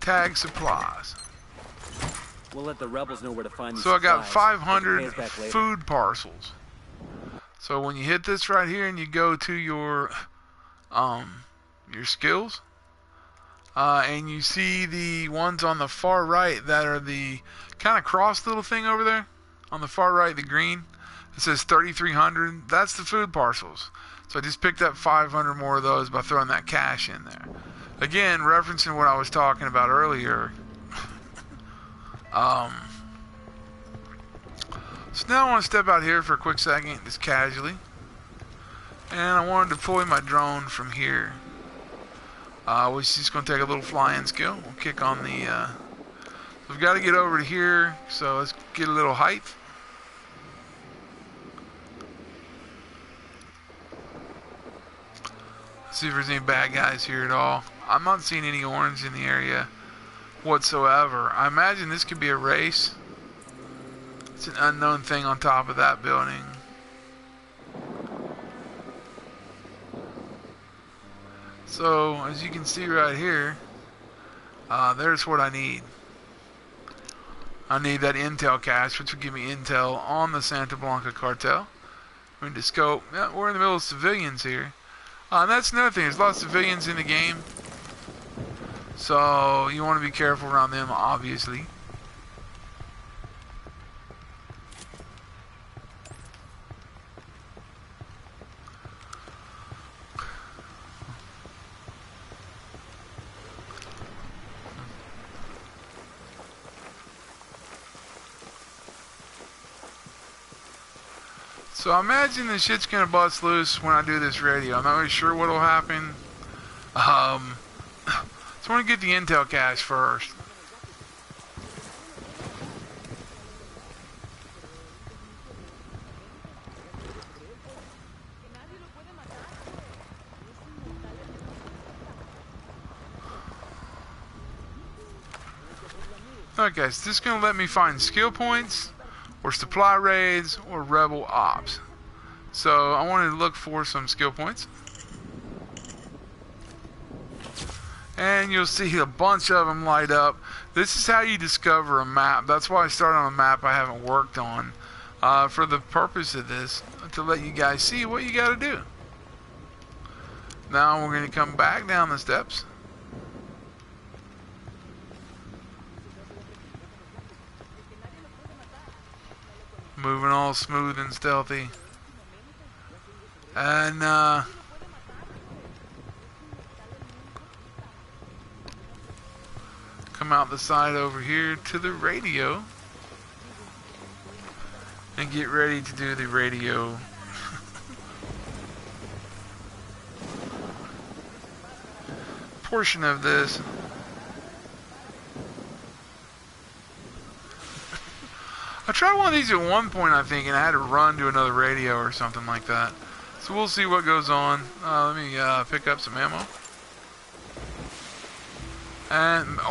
A: Tag supplies.
B: We'll let the rebels know where to find these
A: So I got
B: supplies.
A: 500 food parcels. So when you hit this right here and you go to your skills, and you see the ones on the far right that are the kind of cross little thing over there on the far right, the green, it says 3,300. That's the food parcels. So I just picked up 500 more of those by throwing that cash in there. Again, referencing what I was talking about earlier. So now I want to step out here for a quick second, just casually. And I want to deploy my drone from here. Which is just going to take a little flying skill. We'll kick on the... we've got to get over to here, so let's get a little height. See if there's any bad guys here at all. I'm not seeing any orange in the area whatsoever. I imagine this could be a race. It's an unknown thing on top of that building. So, as you can see right here, there's what I need. I need that intel cache, which will give me intel on the Santa Blanca cartel. I'm going to scope. Yeah, we're in the middle of civilians here. And that's another thing. There's a lot of civilians in the game. So, you want to be careful around them, obviously. So I imagine this shit's gonna bust loose when I do this radio. I'm not really sure what'll happen. So I want to get the intel cache first. Okay, so this is gonna let me find skill points, or supply raids, or rebel ops. So I wanted to look for some skill points. And you'll see a bunch of them light up. This is how you discover a map. That's why I started on a map I haven't worked on. For the purpose of this, to let you guys see what you gotta do. Now we're gonna come back down the steps. Moving all smooth and stealthy. And come out the side over here to the radio and get ready to do the radio. Portion of this. I tried one of these at one point, I think, and I had to run to another radio or something like that. So we'll see what goes on. Let me pick up some ammo.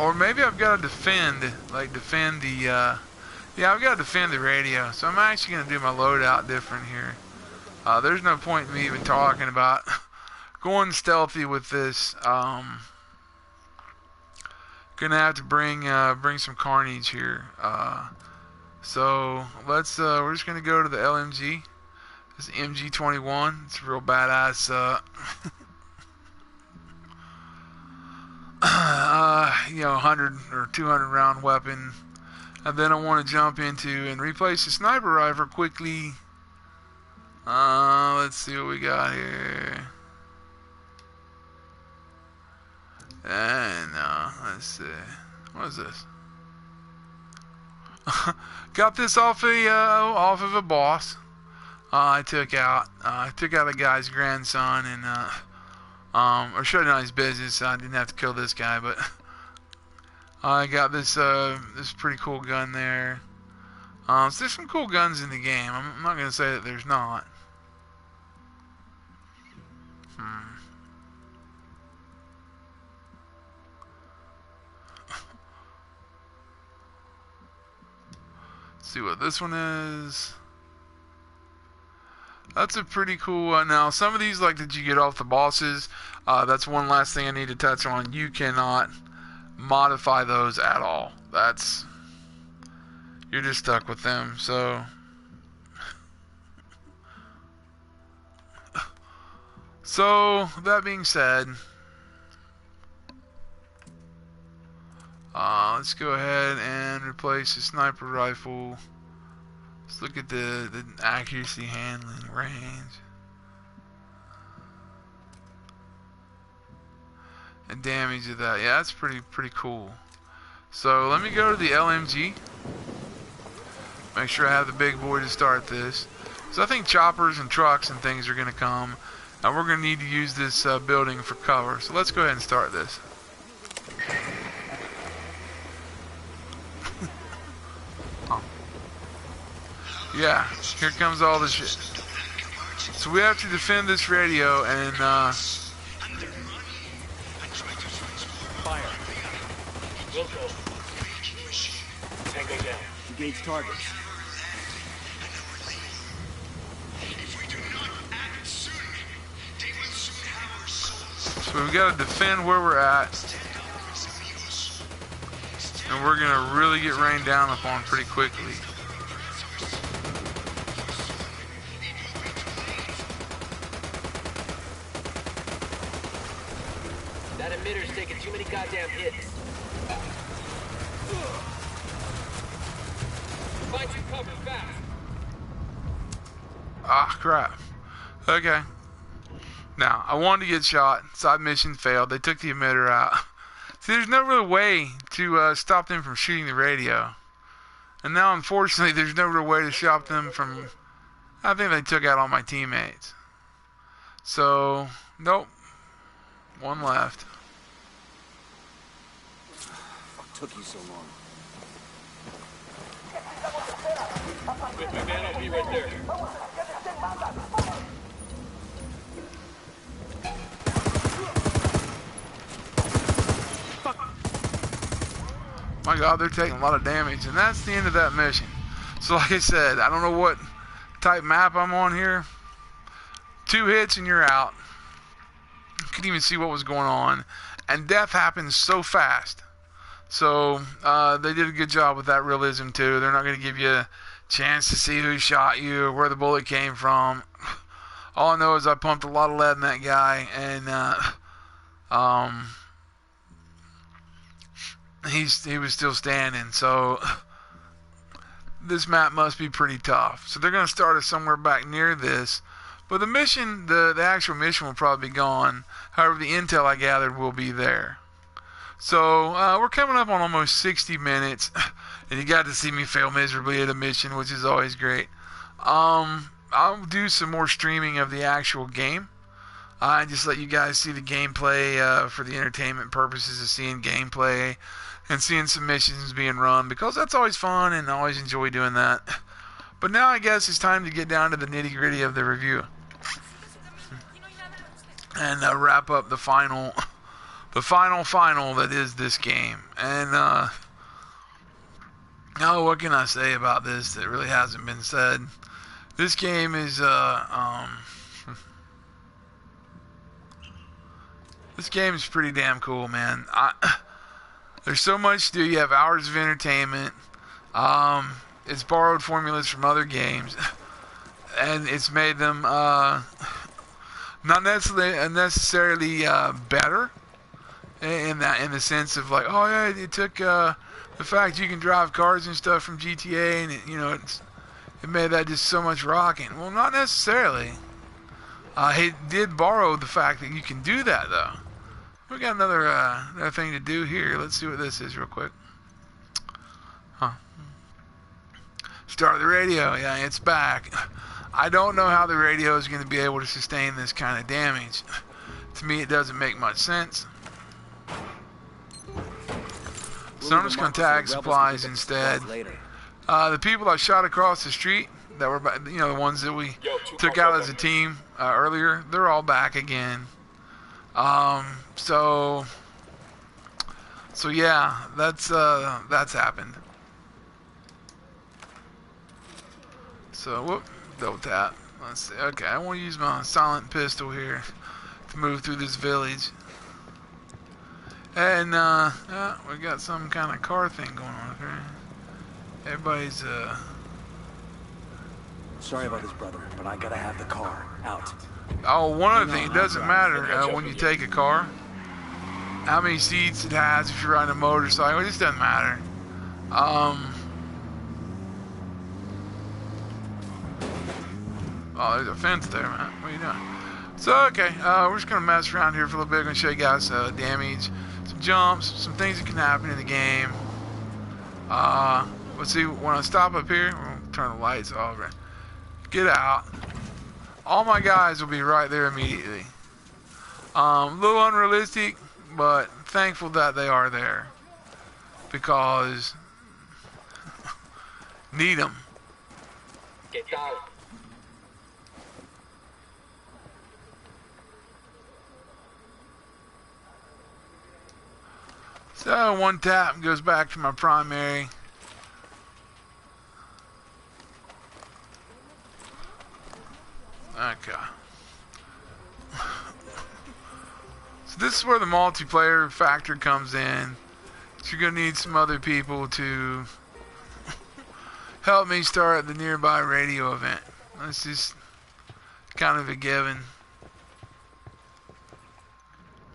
A: Or maybe I've got to defend the, yeah, I've got to defend the radio. So I'm actually going to do my loadout different here. There's no point in me even talking about going stealthy with this. Gonna have to bring some carnage here. So let's we're just gonna go to the LMG. This is MG21. It's a real badass you know, 100 or 200 round weapon. And then I want to jump into and replace the sniper rifle quickly. Let's see what we got here. And let's see, what is this? Got this off of a boss. I took out a guy's grandson, and or shut down his business. I didn't have to kill this guy, but I got this pretty cool gun there. So there's some cool guns in the game. I'm not gonna say that there's not. Let's see what this one is. That's a pretty cool now some of these, like, that you get off the bosses, that's one last thing I need to touch on. You cannot modify those at all. You're just stuck with them. So that being said, let's go ahead and replace the sniper rifle. Let's look at the accuracy, handling, range, and damage of that. Yeah, that's pretty cool. So let me go to the LMG. Make sure I have the big boy to start this. So I think choppers and trucks and things are going to come, and we're going to need to use this building for cover. So let's go ahead and start this. Yeah, here comes all the shit. So we have to defend this radio and
B: Fire.
C: Wilco. Tango down.
B: Engage targets.
A: so we got to defend where we're at, and we're gonna really get rained down upon pretty quickly.
C: That emitter's taking too many goddamn hits. Find some cover fast.
A: Ah, crap. Okay. Now, I wanted to get shot. Side mission failed. They took the emitter out. See, there's no real way to stop them from shooting the radio. And now, unfortunately, there's no real way to stop them from... I think they took out all my teammates. So, nope. One left.
B: What took you so long?
C: With my man, I'll be right there.
A: My God, they're taking a lot of damage, and that's the end of that mission. So like I said, I don't know what type map I'm on here. 2 hits and you're out. Couldn't even see what was going on, and death happens so fast. So they did a good job with that realism too. They're not going to give you a chance to see who shot you or where the bullet came from. All I know is I pumped a lot of lead in that guy, and he was still standing. So this map must be pretty tough. So they're going to start us somewhere back near this. But the mission, the actual mission will probably be gone. However, the intel I gathered will be there. So we're coming up on almost 60 minutes. And you got to see me fail miserably at a mission, which is always great. I'll do some more streaming of the actual game. I just let you guys see the gameplay for the entertainment purposes of seeing gameplay and seeing some missions being run, because that's always fun and I always enjoy doing that. But now I guess it's time to get down to the nitty-gritty of the review and wrap up the final that is this game. And now what can I say about this that really hasn't been said? This game is this game is pretty damn cool, man. There's so much to do. You have hours of entertainment. It's borrowed formulas from other games, and it's made them not necessarily better in the sense of like, oh yeah, it took the fact you can drive cars and stuff from GTA, and it made that just so much rocking. Well, not necessarily. It did borrow the fact that you can do that though, We got another thing to do here. Let's see what this is real quick. Huh. Start the radio. Yeah, it's back. I don't know how the radio is going to be able to sustain this kind of damage. To me, it doesn't make much sense. So I'm just going to tag supplies instead. The people I shot across the street that were, you know, the ones that we took out as a team earlier, they're all back again. So yeah, that's happened. So whoop, double tap. Let's see. Okay, I want to use my silent pistol here to move through this village. And we got some kind of car thing going on here. Everybody's
B: Sorry about this, brother, but I gotta have the car out.
A: Oh, one other thing, it doesn't matter when you take a car how many seats it has if you're riding a motorcycle. It just doesn't matter. Oh, there's a fence there, man. What are you doing? So, okay, we're just going to mess around here for a little bit. I'm going to show you guys damage, some jumps, some things that can happen in the game. Let's see, when I stop up here, we'll turn the lights off. Get out. All my guys will be right there immediately. A little unrealistic, but thankful that they are there. Because need them.
C: Get out.
A: So one tap goes back to my primary. Okay. So this is where the multiplayer factor comes in. So you're gonna need some other people to help me start the nearby radio event. That's just kind of a given.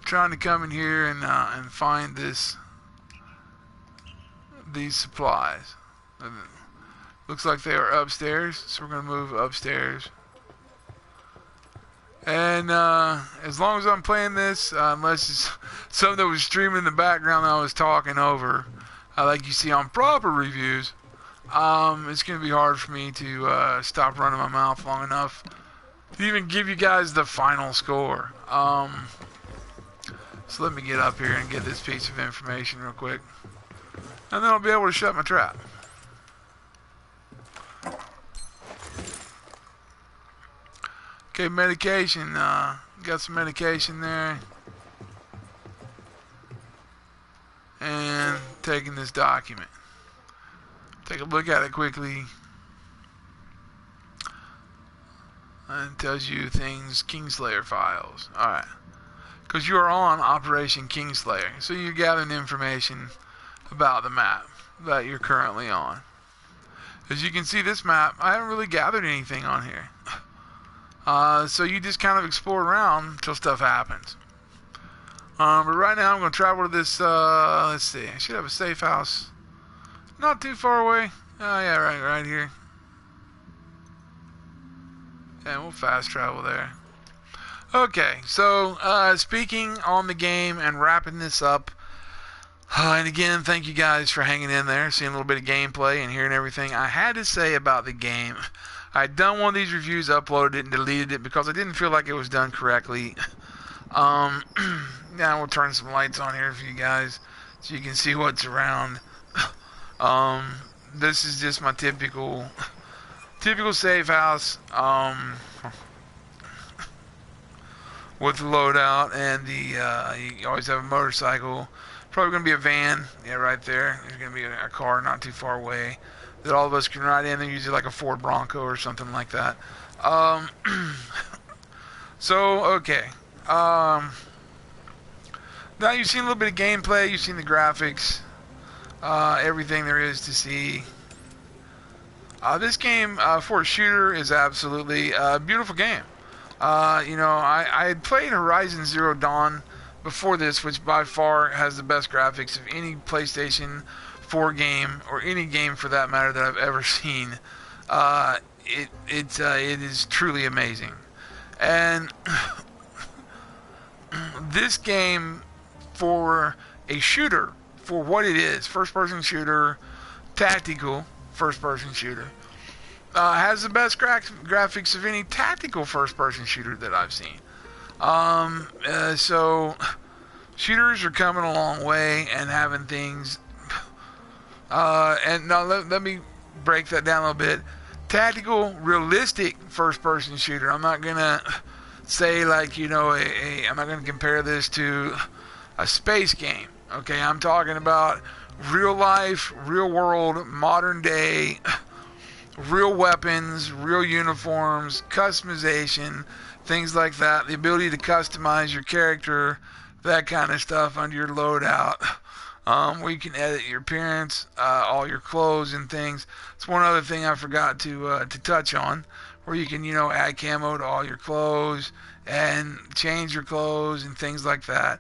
A: Trying to come in here and find these supplies. Looks like they are upstairs, so we're gonna move upstairs. And as long as I'm playing this, unless it's something that was streaming in the background that I was talking over, like you see on proper reviews, it's gonna be hard for me to stop running my mouth long enough to even give you guys the final score. So let me get up here and get this piece of information real quick. And then I'll be able to shut my trap. Okay, medication. Got some medication there. And taking this document. Take a look at it quickly. And it tells you things, Kingslayer files. Alright. Because you are on Operation Kingslayer, so you're gathering information about the map that you're currently on. As you can see, this map, I haven't really gathered anything on here. So you just kind of explore around until stuff happens. But right now I'm going to travel to this, let's see, I should have a safe house not too far away. Oh yeah, right here. And we'll fast travel there. Okay, so speaking on the game and wrapping this up, and again, thank you guys for hanging in there, seeing a little bit of gameplay and hearing everything I had to say about the game. I'd done one of these reviews, uploaded it, and deleted it because I didn't feel like it was done correctly. Now we'll turn some lights on here for you guys so you can see what's around. This is just my typical safe house. With the loadout and you always have a motorcycle. Probably going to be a van. Yeah, right there. There's going to be a car not too far away that all of us can ride in. They're usually like a Ford Bronco or something like that. So, okay. Now you've seen a little bit of gameplay. You've seen the graphics. Everything there is to see. This game, for a shooter, is absolutely a beautiful game. You know, I had played Horizon Zero Dawn before this, which by far has the best graphics of any PlayStation 4 game, or any game for that matter that I've ever seen. It is truly amazing. And this game for a shooter, for what it is, first-person shooter, tactical first-person shooter. Has the best graphics of any tactical first-person shooter that I've seen. So shooters are coming a long way and having things. And now let me break that down a little bit. Tactical, realistic first-person shooter. I'm not gonna say like I'm not gonna compare this to a space game. Okay, I'm talking about real life, real world, modern day, real weapons, real uniforms, customization, things like that. The ability to customize your character, that kind of stuff under your loadout. Where you can edit your appearance, all your clothes and things. It's one other thing I forgot to touch on, where you can add camo to all your clothes and change your clothes and things like that.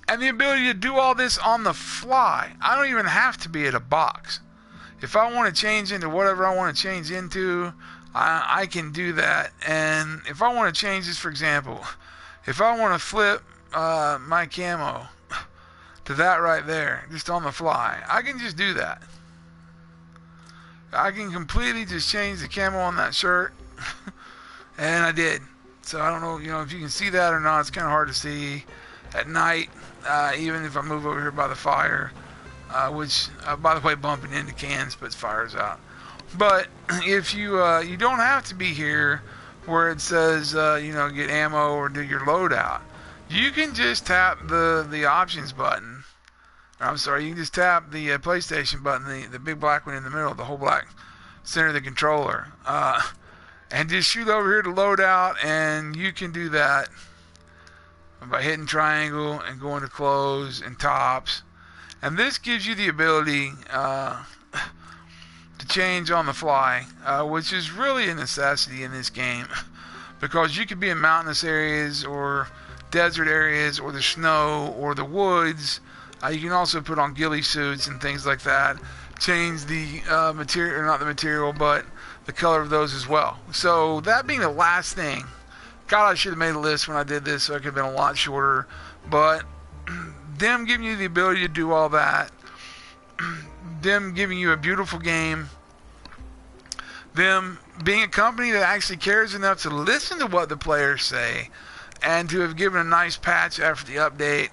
A: And the ability to do all this on the fly. I don't even have to be at a box. If I want to change into whatever I want to change into, I can do that. And if I want to change this, for example, if I want to flip my camo to that right there, just on the fly, I can just do that. I can completely just change the camo on that shirt. And I did. So I don't know, if you can see that or not. It's kind of hard to see at night, even if I move over here by the fire, which, by the way, bumping into cans puts fires out. But if you don't have to be here where it says, get ammo or do your loadout. You can just tap the options button. I'm sorry, you can just tap the PlayStation button, the big black one in the middle, the whole black center of the controller, and just shoot over here to loadout, and you can do that by hitting triangle and going to clothes and tops. And this gives you the ability to change on the fly, which is really a necessity in this game, because you could be in mountainous areas or desert areas or the snow or the woods. You can also put on ghillie suits and things like that. Change the material, or not the material, but the color of those as well. So that being the last thing, God, I should have made a list when I did this, so it could have been a lot shorter. But them giving you the ability to do all that, them giving you a beautiful game, them being a company that actually cares enough to listen to what the players say, and to have given a nice patch after the update,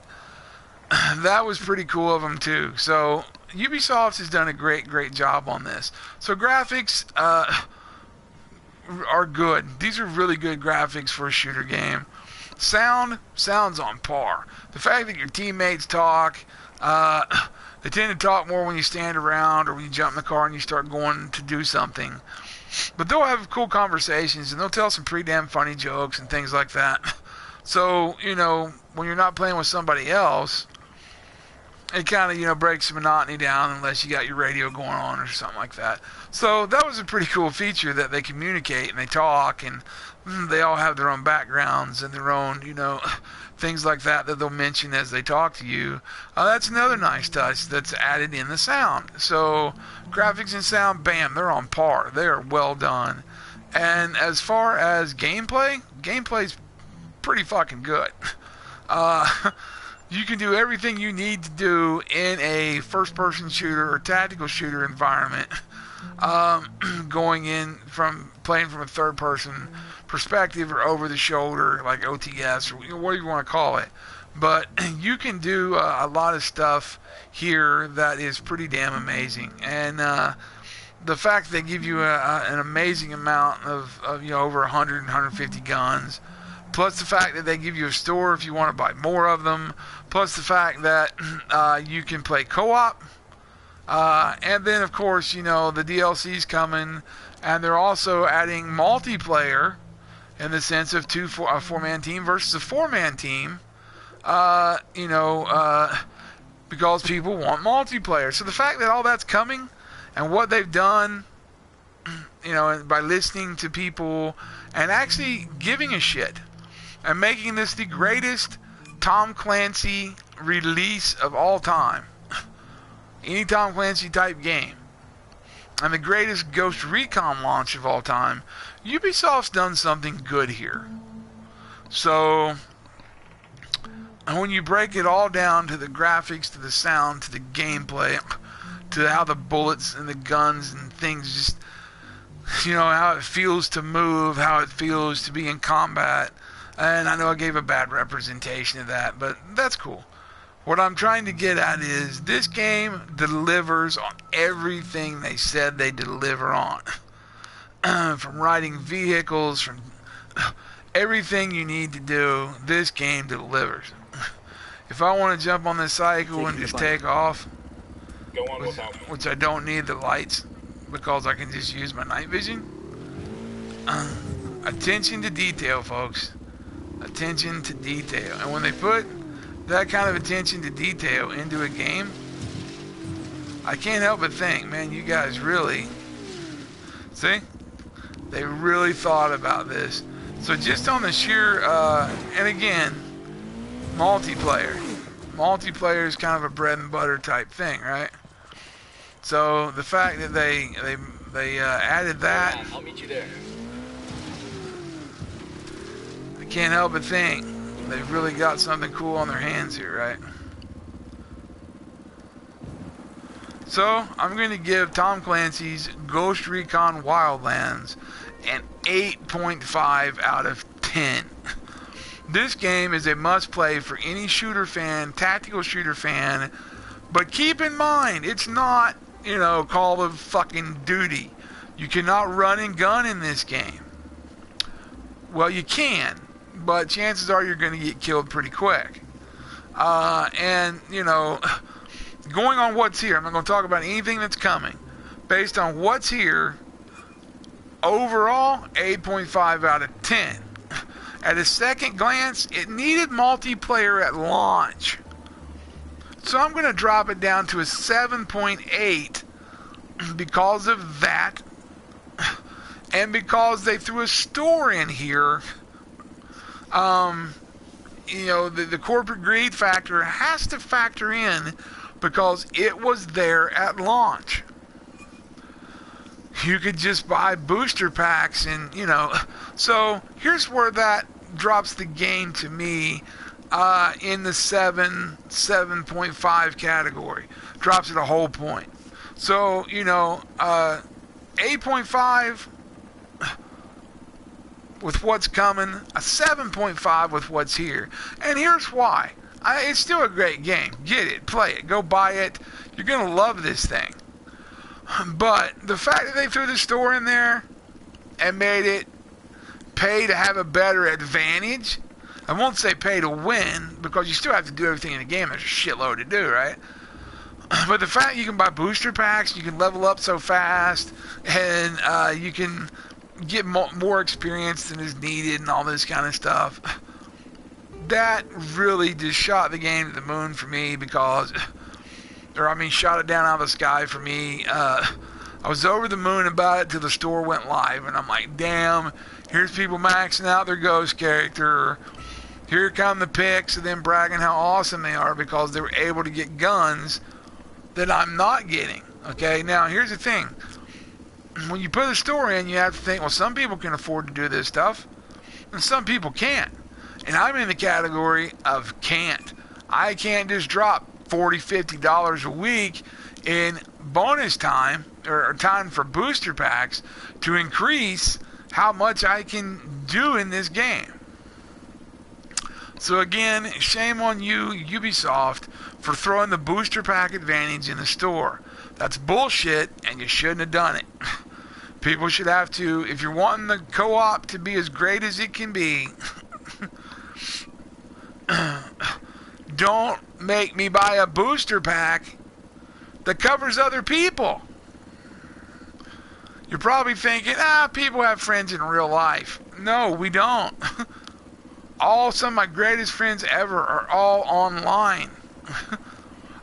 A: that was pretty cool of them too. So Ubisoft has done a great job on this. So graphics are good. These are really good graphics for a shooter game. Sound's on par. The fact that your teammates talk, they tend to talk more when you stand around or when you jump in the car and you start going to do something. But they'll have cool conversations and they'll tell some pretty damn funny jokes and things like that. So, when you're not playing with somebody else, it kind of, breaks the monotony down unless you got your radio going on or something like that. So that was a pretty cool feature, that they communicate and they talk and they all have their own backgrounds and their own, things like that they'll mention as they talk to you. That's another nice touch that's added in the sound. So graphics and sound, bam, they're on par. They are well done. And as far as gameplay's pretty fucking good. You can do everything you need to do in a first-person shooter or tactical shooter environment, playing from a third-person perspective or over the shoulder, like OTS or whatever you want to call it. But you can do a lot of stuff here that is pretty damn amazing. And the fact that they give you an amazing amount of over 100, 150 guns, plus the fact that they give you a store if you want to buy more of them, plus the fact that you can play co-op, and then of course the DLC's coming, and they're also adding multiplayer in the sense of a four-man team versus a four-man team, because people want multiplayer. So the fact that all that's coming and what they've done, by listening to people and actually giving a shit and making this the greatest Tom Clancy release of all time. Any Tom Clancy type game. And the greatest Ghost Recon launch of all time. Ubisoft's done something good here. So, And when you break it all down to the graphics, to the sound, to the gameplay, to how the bullets and the guns and things just, how it feels to move, how it feels to be in combat. And I know I gave a bad representation of that, but that's cool. What I'm trying to get at is this game delivers on everything they said they deliver on. From riding vehicles, from everything you need to do, this game delivers. If I want to jump on this cycle and just take off,
C: Go on without me.
A: which I don't need the lights because I can just use my night vision. Attention to detail, folks. Attention to detail. And when they put that kind of attention to detail into a game, I can't help but think, man, you guys really, see? They really thought about this. So just on the sheer, and again, multiplayer. Multiplayer is kind of a bread and butter type thing, right? So the fact that they added that,
C: I'll meet you there.
A: I can't help but think they've really got something cool on their hands here, right? So I'm going to give Tom Clancy's Ghost Recon Wildlands an 8.5 out of 10. This game is a must-play for any shooter fan, tactical shooter fan, but keep in mind, it's not, Call of fucking Duty. You cannot run and gun in this game. Well, you can, but chances are you're going to get killed pretty quick. And, going on what's here, I'm not going to talk about anything that's coming. Based on what's here, overall, 8.5 out of 10. At a second glance, it needed multiplayer at launch. So I'm going to drop it down to a 7.8 because of that. And because they threw a store in here. The corporate greed factor has to factor in because it was there at launch. You could just buy booster packs and, So here's where that drops the game to me in the 7.5 category. Drops it a whole point. So, 8.5 with what's coming, a 7.5 with what's here. And here's why. It's still a great game. Get it, play it, go buy it. You're going to love this thing. But the fact that they threw the store in there and made it pay to have a better advantage, I won't say pay to win, because you still have to do everything in the game. There's a shitload to do, right? But the fact you can buy booster packs, you can level up so fast, and you can get more experience than is needed and all this kind of stuff, that really just shot the game to the moon for me because, shot it down out of the sky for me. I was over the moon about it till the store went live, and I'm like, damn, here's people maxing out their Ghost character. Here come the pics of them bragging how awesome they are because they were able to get guns that I'm not getting. Okay, now here's the thing. When you put a store in, you have to think, well, some people can afford to do this stuff, and some people can't. And I'm in the category of can't. I can't just drop $40, $50 a week in bonus time, or time for booster packs, to increase how much I can do in this game. So again, shame on you, Ubisoft, for throwing the booster pack advantage in the store. That's bullshit, and you shouldn't have done it. People should have to, if you're wanting the co-op to be as great as it can be, don't make me buy a booster pack that covers other people. You're probably thinking, people have friends in real life. No, we don't. Some of my greatest friends ever are all online.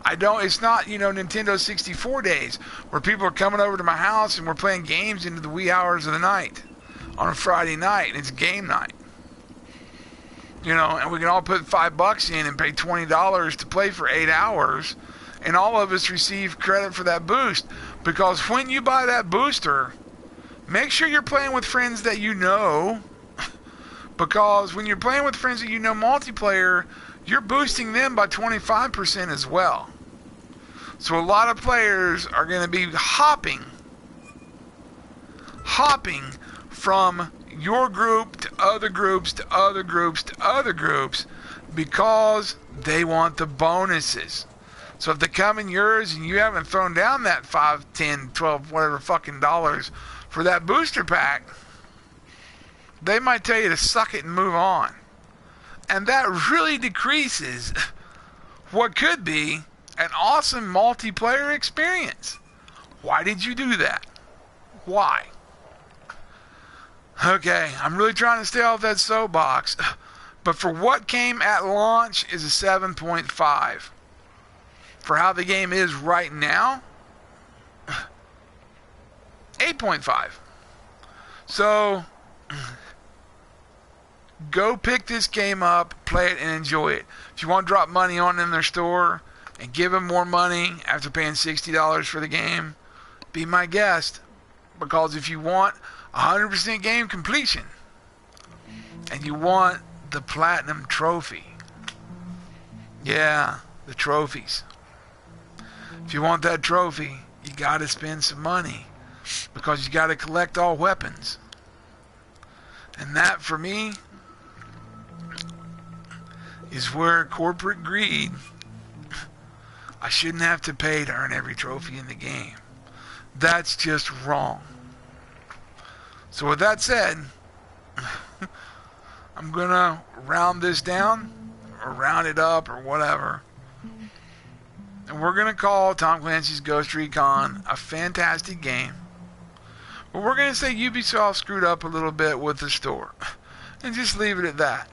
A: It's not, Nintendo 64 days where people are coming over to my house and we're playing games into the wee hours of the night on a Friday night, and it's game night. And we can all put $5 in and pay $20 to play for 8 hours, and all of us receive credit for that boost. Because when you buy that booster, make sure you're playing with friends that you know. Because when you're playing with friends that you know multiplayer, you're boosting them by 25% as well. So a lot of players are going to be hopping from your group to other groups to other groups to other groups because they want the bonuses. So if they come in yours and you haven't thrown down that 5, 10, 12, whatever fucking dollars for that booster pack, they might tell you to suck it and move on. And that really decreases what could be an awesome multiplayer experience. Why did you do that? Why? Okay, I'm really trying to stay off that soapbox, but for what came at launch is a 7.5. For how the game is right now, 8.5. So, go pick this game up, play it, and enjoy it. If you want to drop money on in their store and give them more money after paying $60 for the game, be my guest. Because if you want 100% game completion and you want the platinum trophy, yeah, the trophies. If you want that trophy, you got to spend some money because you got to collect all weapons. And that, for me, is where corporate greed, I shouldn't have to pay to earn every trophy in the game. That's just wrong. So with that said, I'm going to round this down or round it up or whatever. And we're going to call Tom Clancy's Ghost Recon a fantastic game. But we're going to say Ubisoft screwed up a little bit with the store. And just leave it at that.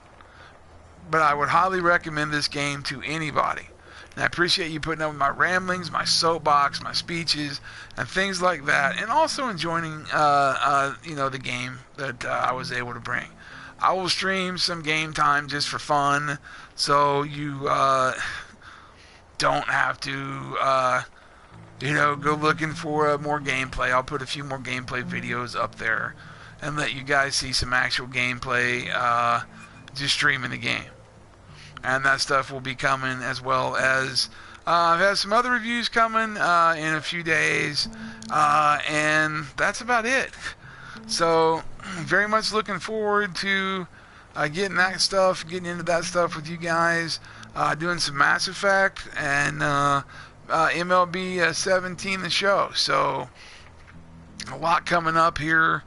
A: But I would highly recommend this game to anybody. And I appreciate you putting up with my ramblings, my soapbox, my speeches, and things like that. And also enjoying, the game that I was able to bring. I will stream some game time just for fun, so you don't have to, go looking for more gameplay. I'll put a few more gameplay videos up there and let you guys see some actual gameplay just streaming the game. And that stuff will be coming, as well as I've had some other reviews coming in a few days, and that's about it. So very much looking forward to getting into that stuff with you guys, doing some Mass Effect and MLB 17 the show. So a lot coming up here.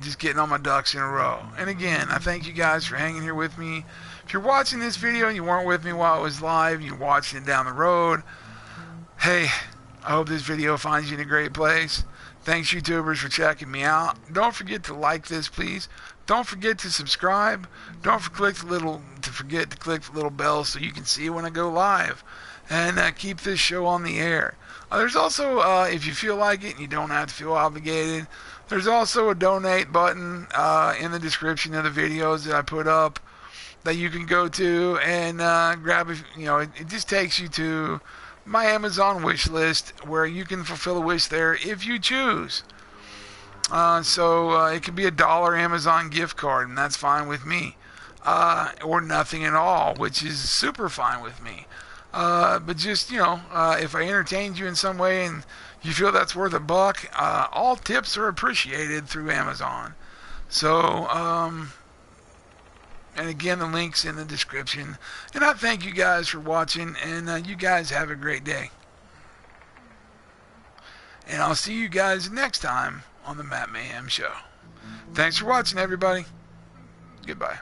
A: Just getting all my ducks in a row. And again, I thank you guys for hanging here with me. If you're watching this video and you weren't with me while it was live, you're watching it down the road, hey, I hope this video finds you in a great place. Thanks, YouTubers, for checking me out. Don't forget to like this, please. Don't forget to subscribe. Don't forget to click the little bell so you can see when I go live. And keep this show on the air. There's also, if you feel like it and you don't have to feel obligated, there's also a donate button in the description of the videos that I put up that you can go to and grab. It just takes you to my Amazon wish list where you can fulfill a wish there if you choose. So it could be $1 Amazon gift card, and that's fine with me, or nothing at all, which is super fine with me. But just if I entertained you in some way and you feel that's worth $1, all tips are appreciated through Amazon. So, and again, the link's in the description. And I thank you guys for watching, and you guys have a great day. And I'll see you guys next time on the Matt Mayhem Show. Thanks for watching, everybody. Goodbye.